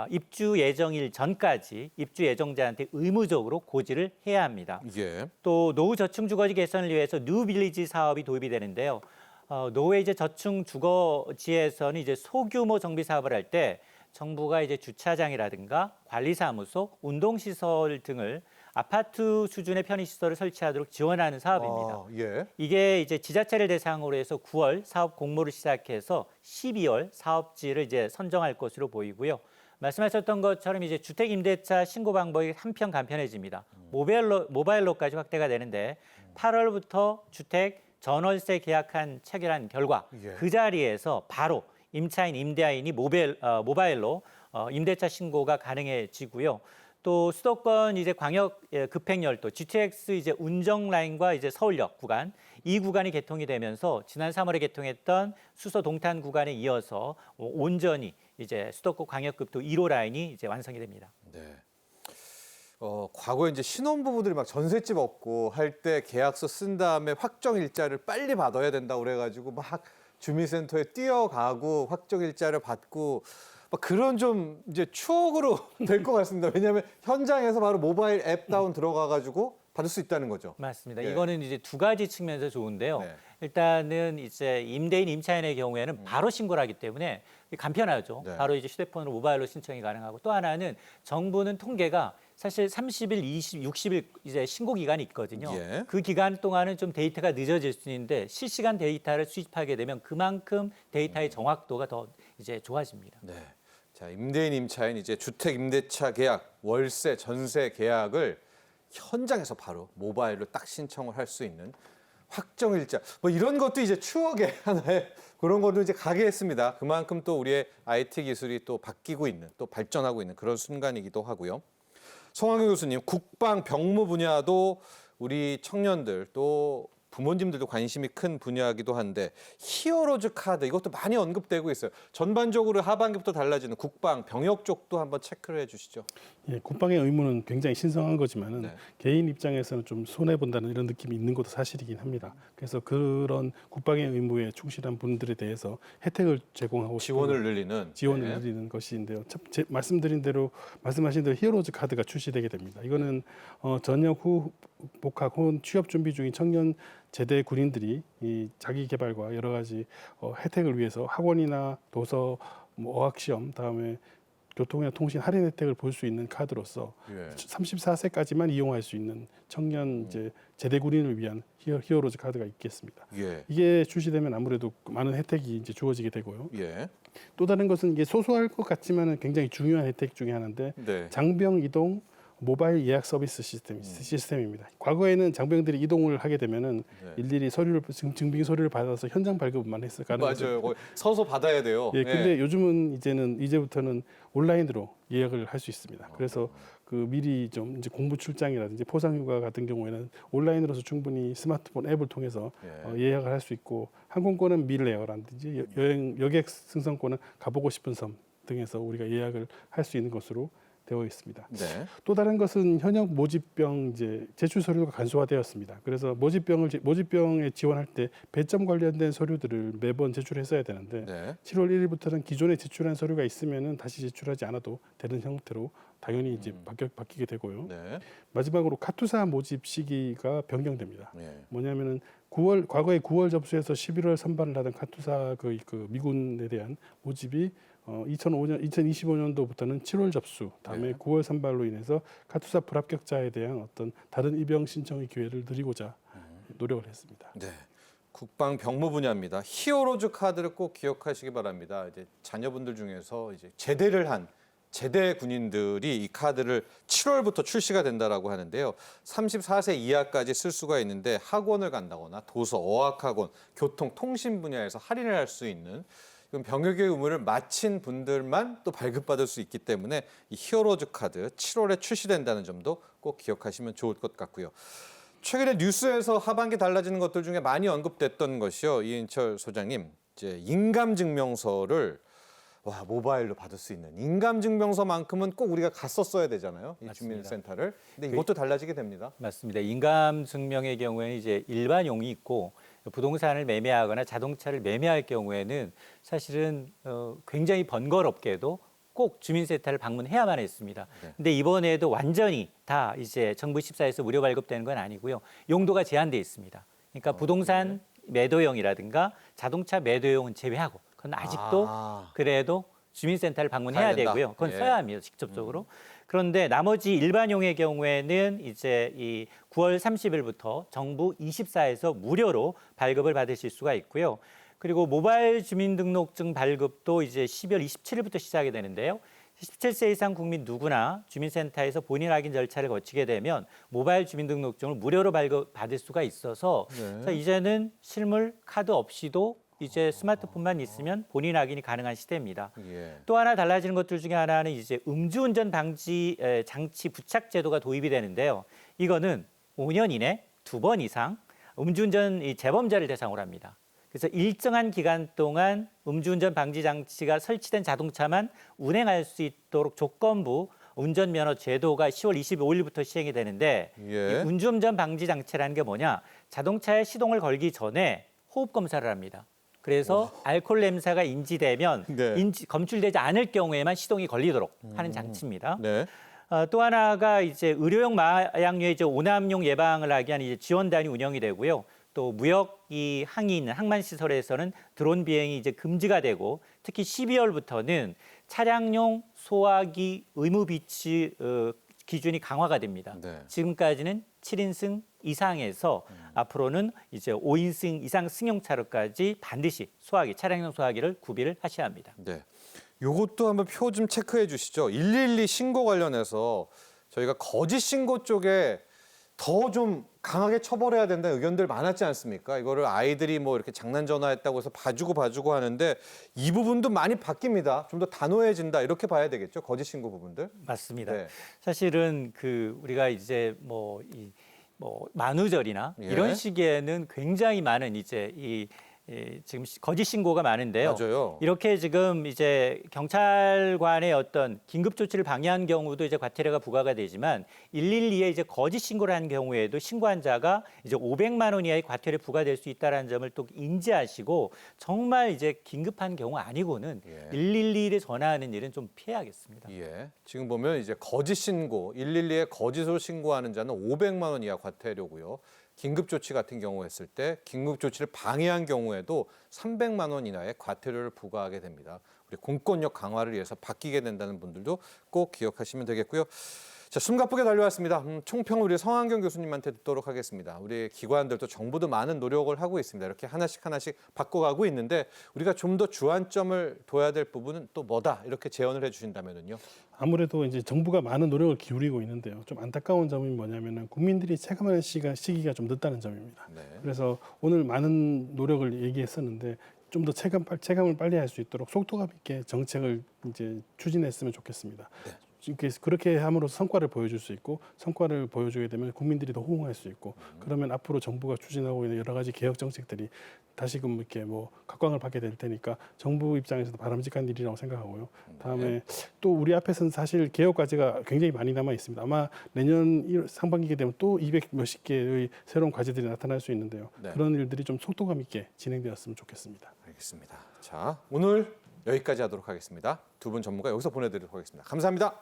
입주 예정일 전까지 입주 예정자한테 의무적으로 고지를 해야 합니다. 예. 또 노후 저층 주거지 개선을 위해서 뉴빌리지 사업이 도입이 되는데요. 노후 이제 저층 주거지에서는 이제 소규모 정비 사업을 할 때 정부가 이제 주차장이라든가 관리사무소, 운동시설 등을 아파트 수준의 편의시설을 설치하도록 지원하는 사업입니다. 아, 예. 이게 이제 지자체를 대상으로 해서 9월 사업 공모를 시작해서 12월 사업지를 이제 선정할 것으로 보이고요. 말씀하셨던 것처럼 이제 주택 임대차 신고 방법이 한편 간편해집니다. 모바일로까지 확대가 되는데 8월부터 주택 전월세 계약한 체결한 결과 예. 그 자리에서 바로 임차인, 임대인이 모바일로 임대차 신고가 가능해지고요. 또 수도권 이제 광역 급행열도 GTX 이제 운정 라인과 이제 서울역 구간 이 구간이 개통이 되면서 지난 3월에 개통했던 수서 동탄 구간에 이어서 온전히 이제 수도권 광역급도 1호 라인이 이제 완성이 됩니다. 네. 과거에 이제 신혼부부들이 막 전셋집 얻고 할 때 계약서 쓴 다음에 확정 일자를 빨리 받아야 된다고 그래가지고 막 주민센터에 뛰어가고 확정 일자를 받고 막 그런 좀 이제 추억으로 될 것 같습니다. 왜냐하면 현장에서 바로 모바일 앱 다운 들어가가지고 받을 수 있다는 거죠. 맞습니다. 예. 이거는 이제 두 가지 측면에서 좋은데요. 네. 일단은 이제 임대인 임차인의 경우에는 바로 신고를 하기 때문에 간편하죠. 네. 바로 이제 휴대폰으로 모바일로 신청이 가능하고 또 하나는 정부는 통계가 사실 30일, 20, 60일 이제 신고 기간이 있거든요. 예. 그 기간 동안은 좀 데이터가 늦어질 수 있는데 실시간 데이터를 수집하게 되면 그만큼 데이터의 정확도가 더 이제 좋아집니다. 네. 자, 임대인 임차인 이제 주택 임대차 계약, 월세, 전세 계약을 현장에서 바로 모바일로 딱 신청을 할 수 있는 확정일자 뭐 이런 것도 이제 추억의 하나의 그런 것도 이제 가게 했습니다. 그만큼 또 우리의 IT 기술이 또 바뀌고 있는 또 발전하고 있는 그런 순간이기도 하고요. 송학용 교수님, 국방 병무 분야도 우리 청년들 또 부모님들도 관심이 큰 분야이기도 한데 히어로즈 카드 이것도 많이 언급되고 있어요. 전반적으로 하반기부터 달라지는 국방 병역 쪽도 한번 체크를 해주시죠. 예, 국방의 의무는 굉장히 신성한 거지만은 네. 개인 입장에서는 좀 손해 본다는 이런 느낌이 있는 것도 사실이긴 합니다. 그래서 그런 국방의 의무에 충실한 분들에 대해서 혜택을 제공하고 지원을 늘리는 지원을 네. 늘리는 것인데요. 말씀하신 대로 히어로즈 카드가 출시되게 됩니다. 이거는 전역 후 복학 혹은 취업 준비 중인 청년 제대 군인들이 이 자기 개발과 여러 가지 혜택을 위해서 학원이나 도서, 뭐 어학 시험, 다음에 교통이나 통신 할인 혜택을 볼 수 있는 카드로서 예. 34세까지만 이용할 수 있는 청년 이제 제대 군인을 위한 히어로즈 카드가 있겠습니다. 예. 이게 출시되면 아무래도 많은 혜택이 이제 주어지게 되고요. 예. 또 다른 것은 이게 소소할 것 같지만은 굉장히 중요한 혜택 중에 하나인데 네. 장병 이동 모바일 예약 서비스 시스템입니다. 과거에는 장병들이 이동을 하게 되면은 네. 일일이 증빙 서류를 받아서 현장 발급만 했을 가능성이 맞아요. 거기 서서 받아야 돼요. 예, 근데 요즘은 이제부터는 온라인으로 예약을 할 수 있습니다. 그래서 그 미리 좀 이제 공부 출장이라든지 포상휴가 같은 경우에는 온라인으로서 충분히 스마트폰 앱을 통해서 예. 예약을 할 수 있고 항공권은 미리 예약이라든지 여객 승선권은 가보고 싶은 섬 등에서 우리가 예약을 할 수 있는 것으로 되어 있습니다. 네. 또 다른 것은 현역 모집병 이제 제출 서류가 간소화되었습니다. 그래서 모집병에 지원할 때 배점 관련된 서류들을 매번 제출했어야 되는데 네. 7월 1일부터는 기존에 제출한 서류가 있으면은 다시 제출하지 않아도 되는 형태로 당연히 이제 바뀌게 되고요. 네. 마지막으로 카투사 모집 시기가 변경됩니다. 네. 뭐냐면은 과거에 9월 접수해서 11월 선발을 하던 카투사 그 미군에 대한 모집이 2025년도부터는 7월 접수, 다음에 네. 9월 선발로 인해서 카투사 불합격자에 대한 어떤 다른 입영 신청의 기회를 드리고자 노력을 했습니다. 네. 국방 병무 분야입니다. 히어로즈 카드를 꼭 기억하시기 바랍니다. 이제 자녀분들 중에서 이제 제대를 한 제대 군인들이 이 카드를 7월부터 출시가 된다라고 하는데요. 34세 이하까지 쓸 수가 있는데 학원을 간다거나 도서, 어학학원, 교통, 통신 분야에서 할인을 할 수 있는 그럼 병역의 의무를 마친 분들만 또 발급받을 수 있기 때문에 이 히어로즈 카드 7월에 출시된다는 점도 꼭 기억하시면 좋을 것 같고요. 최근에 뉴스에서 하반기 달라지는 것들 중에 많이 언급됐던 것이요. 이인철 소장님, 이제 인감증명서를 모바일로 받을 수 있는 인감증명서만큼은 꼭 우리가 갔었어야 되잖아요. 이 맞습니다. 주민센터를. 근데 이것도 달라지게 됩니다. 맞습니다. 인감 증명의 경우에는 이제 일반용이 있고 부동산을 매매하거나 자동차를 매매할 경우에는 사실은 굉장히 번거롭게도 꼭 주민센터를 방문해야만 했습니다. 네. 근데 이번에도 완전히 다 이제 정부 심사에서 무료 발급되는 건 아니고요. 용도가 제한돼 있습니다. 그러니까 부동산 매도용이라든가 자동차 매도용은 제외하고 그건 아직도 그래도 주민센터를 방문해야 가야 된다. 되고요. 그건 예. 써야 합니다. 직접적으로. 그런데 나머지 일반용의 경우에는 이제 이 9월 30일부터 정부 24에서 무료로 발급을 받으실 수가 있고요. 그리고 모바일 주민등록증 발급도 이제 12월 27일부터 시작이 되는데요. 17세 이상 국민 누구나 주민센터에서 본인 확인 절차를 거치게 되면 모바일 주민등록증을 무료로 발급받을 수가 있어서 네. 이제는 실물 카드 없이도 이제 스마트폰만 있으면 본인 확인이 가능한 시대입니다. 예. 또 하나 달라지는 것들 중에 하나는 이제 음주운전 방지 장치 부착 제도가 도입이 되는데요. 이거는 5년 이내 2번 이상 음주운전 재범자를 대상으로 합니다. 그래서 일정한 기간 동안 음주운전 방지 장치가 설치된 자동차만 운행할 수 있도록 조건부 운전면허 제도가 10월 25일부터 시행이 되는데 예. 이 음주운전 방지 장치라는 게 뭐냐? 자동차에 시동을 걸기 전에 호흡 검사를 합니다. 그래서 알코올 냄새가 인지되면 네. 검출되지 않을 경우에만 시동이 걸리도록 하는 장치입니다. 네. 또 하나가 이제 의료용 마약류의 이제 오남용 예방을 하기 위한 이제 지원단이 운영이 되고요. 또 무역 이 항이 있는 항만 시설에서는 드론 비행이 이제 금지가 되고 특히 12월부터는 차량용 소화기 의무 비치 기준이 강화가 됩니다. 네. 지금까지는 7인승 이상에서 앞으로는 이제 5인승 이상 승용차로까지 반드시 소화기, 차량용 소화기를 구비를 하셔야 합니다. 네. 요것도 한번 표 좀 체크해 주시죠. 112 신고 관련해서 저희가 거짓 신고 쪽에 더 좀 강하게 처벌해야 된다는 의견들 많았지 않습니까? 이거를 아이들이 뭐 이렇게 장난 전화했다고 해서 봐주고 하는데 이 부분도 많이 바뀝니다. 좀 더 단호해진다 이렇게 봐야 되겠죠. 거짓 신고 부분들. 맞습니다. 네. 사실은 우리가 이제 뭐 만우절이나 예. 이런 시기에는 굉장히 많은 이제 지금 거짓 신고가 많은데요. 맞아요. 이렇게 지금 이제 경찰관의 어떤 긴급 조치를 방해한 경우도 이제 과태료가 부과가 되지만 112에 이제 거짓 신고를 한 경우에도 신고한 자가 이제 500만 원 이하의 과태료 부과될 수 있다는 점을 또 인지하시고 정말 이제 긴급한 경우 아니고는 예. 112에 전화하는 일은 좀 피해야겠습니다. 예. 지금 보면 이제 거짓 신고, 112에 거짓으로 신고하는 자는 500만 원 이하 과태료고요. 긴급 조치 같은 경우 했을 때 긴급 조치를 방해한 경우에도 300만 원 이하의 과태료를 부과하게 됩니다. 우리 공권력 강화를 위해서 바뀌게 된다는 분들도 꼭 기억하시면 되겠고요. 자, 숨가쁘게 달려왔습니다. 총평을 우리 성한경 교수님한테 듣도록 하겠습니다. 우리 기관들도 정부도 많은 노력을 하고 있습니다. 이렇게 하나씩 바꿔가고 있는데 우리가 좀 더 주안점을 둬야 될 부분은 또 뭐다 이렇게 제언을 해주신다면요. 아무래도 이제 정부가 많은 노력을 기울이고 있는데요. 좀 안타까운 점이 뭐냐면은 국민들이 체감하는 시기가 좀 늦다는 점입니다. 네. 그래서 오늘 많은 노력을 얘기했었는데 좀 더 체감을 빨리 할 수 있도록 속도감 있게 정책을 이제 추진했으면 좋겠습니다. 네. 그렇게 함으로써 성과를 보여줄 수 있고 성과를 보여주게 되면 국민들이 더 호응할 수 있고 그러면 앞으로 정부가 추진하고 있는 여러 가지 개혁 정책들이 다시금 이렇게 뭐 각광을 받게 될 테니까 정부 입장에서도 바람직한 일이라고 생각하고요. 다음에 또 우리 앞에서는 사실 개혁 과제가 굉장히 많이 남아 있습니다. 아마 내년 상반기가 되면 또 200 몇십 개의 새로운 과제들이 나타날 수 있는데요. 네. 그런 일들이 좀 속도감 있게 진행되었으면 좋겠습니다. 알겠습니다. 자, 오늘 여기까지 하도록 하겠습니다. 두 분 전문가 여기서 보내드리도록 하겠습니다. 감사합니다.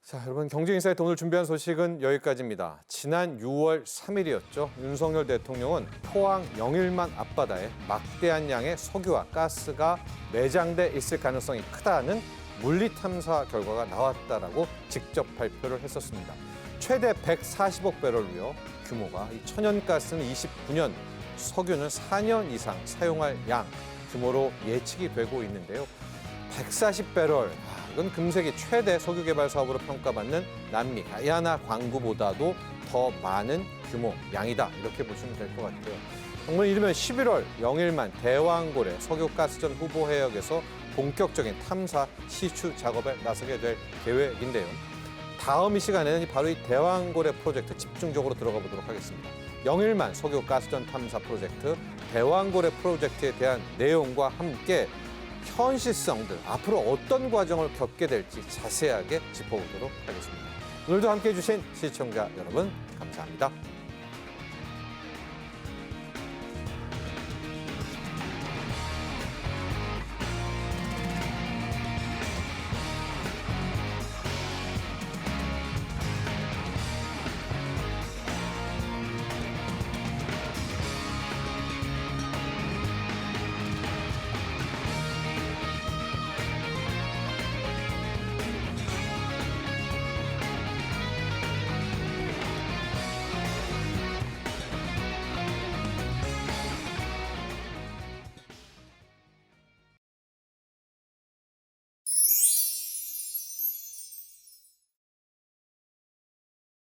자, 여러분 경제인사이트 오늘 준비한 소식은 여기까지입니다. 지난 6월 3일이었죠. 윤석열 대통령은 포항 영일만 앞바다에 막대한 양의 석유와 가스가 매장돼 있을 가능성이 크다는 물리 탐사 결과가 나왔다라고 직접 발표를 했었습니다. 최대 140억 배럴이며 규모가 이 천연가스는 29년, 석유는 4년 이상 사용할 양 규모로 예측이 되고 있는데요. 140배럴, 이건 금세기 최대 석유 개발 사업으로 평가받는 남미 가야나 광구보다도 더 많은 규모, 양이다. 이렇게 보시면 될 것 같아요. 정말 이르면 11월 영일만 대왕고래 석유가스전 후보 해역에서 본격적인 탐사 시추 작업에 나서게 될 계획인데요. 다음 이 시간에는 바로 이 대왕고래 프로젝트 집중적으로 들어가 보도록 하겠습니다. 영일만 석유가스전 탐사 프로젝트, 대왕고래 프로젝트에 대한 내용과 함께 현실성들, 앞으로 어떤 과정을 겪게 될지 자세하게 짚어보도록 하겠습니다. 오늘도 함께해 주신 시청자 여러분, 감사합니다.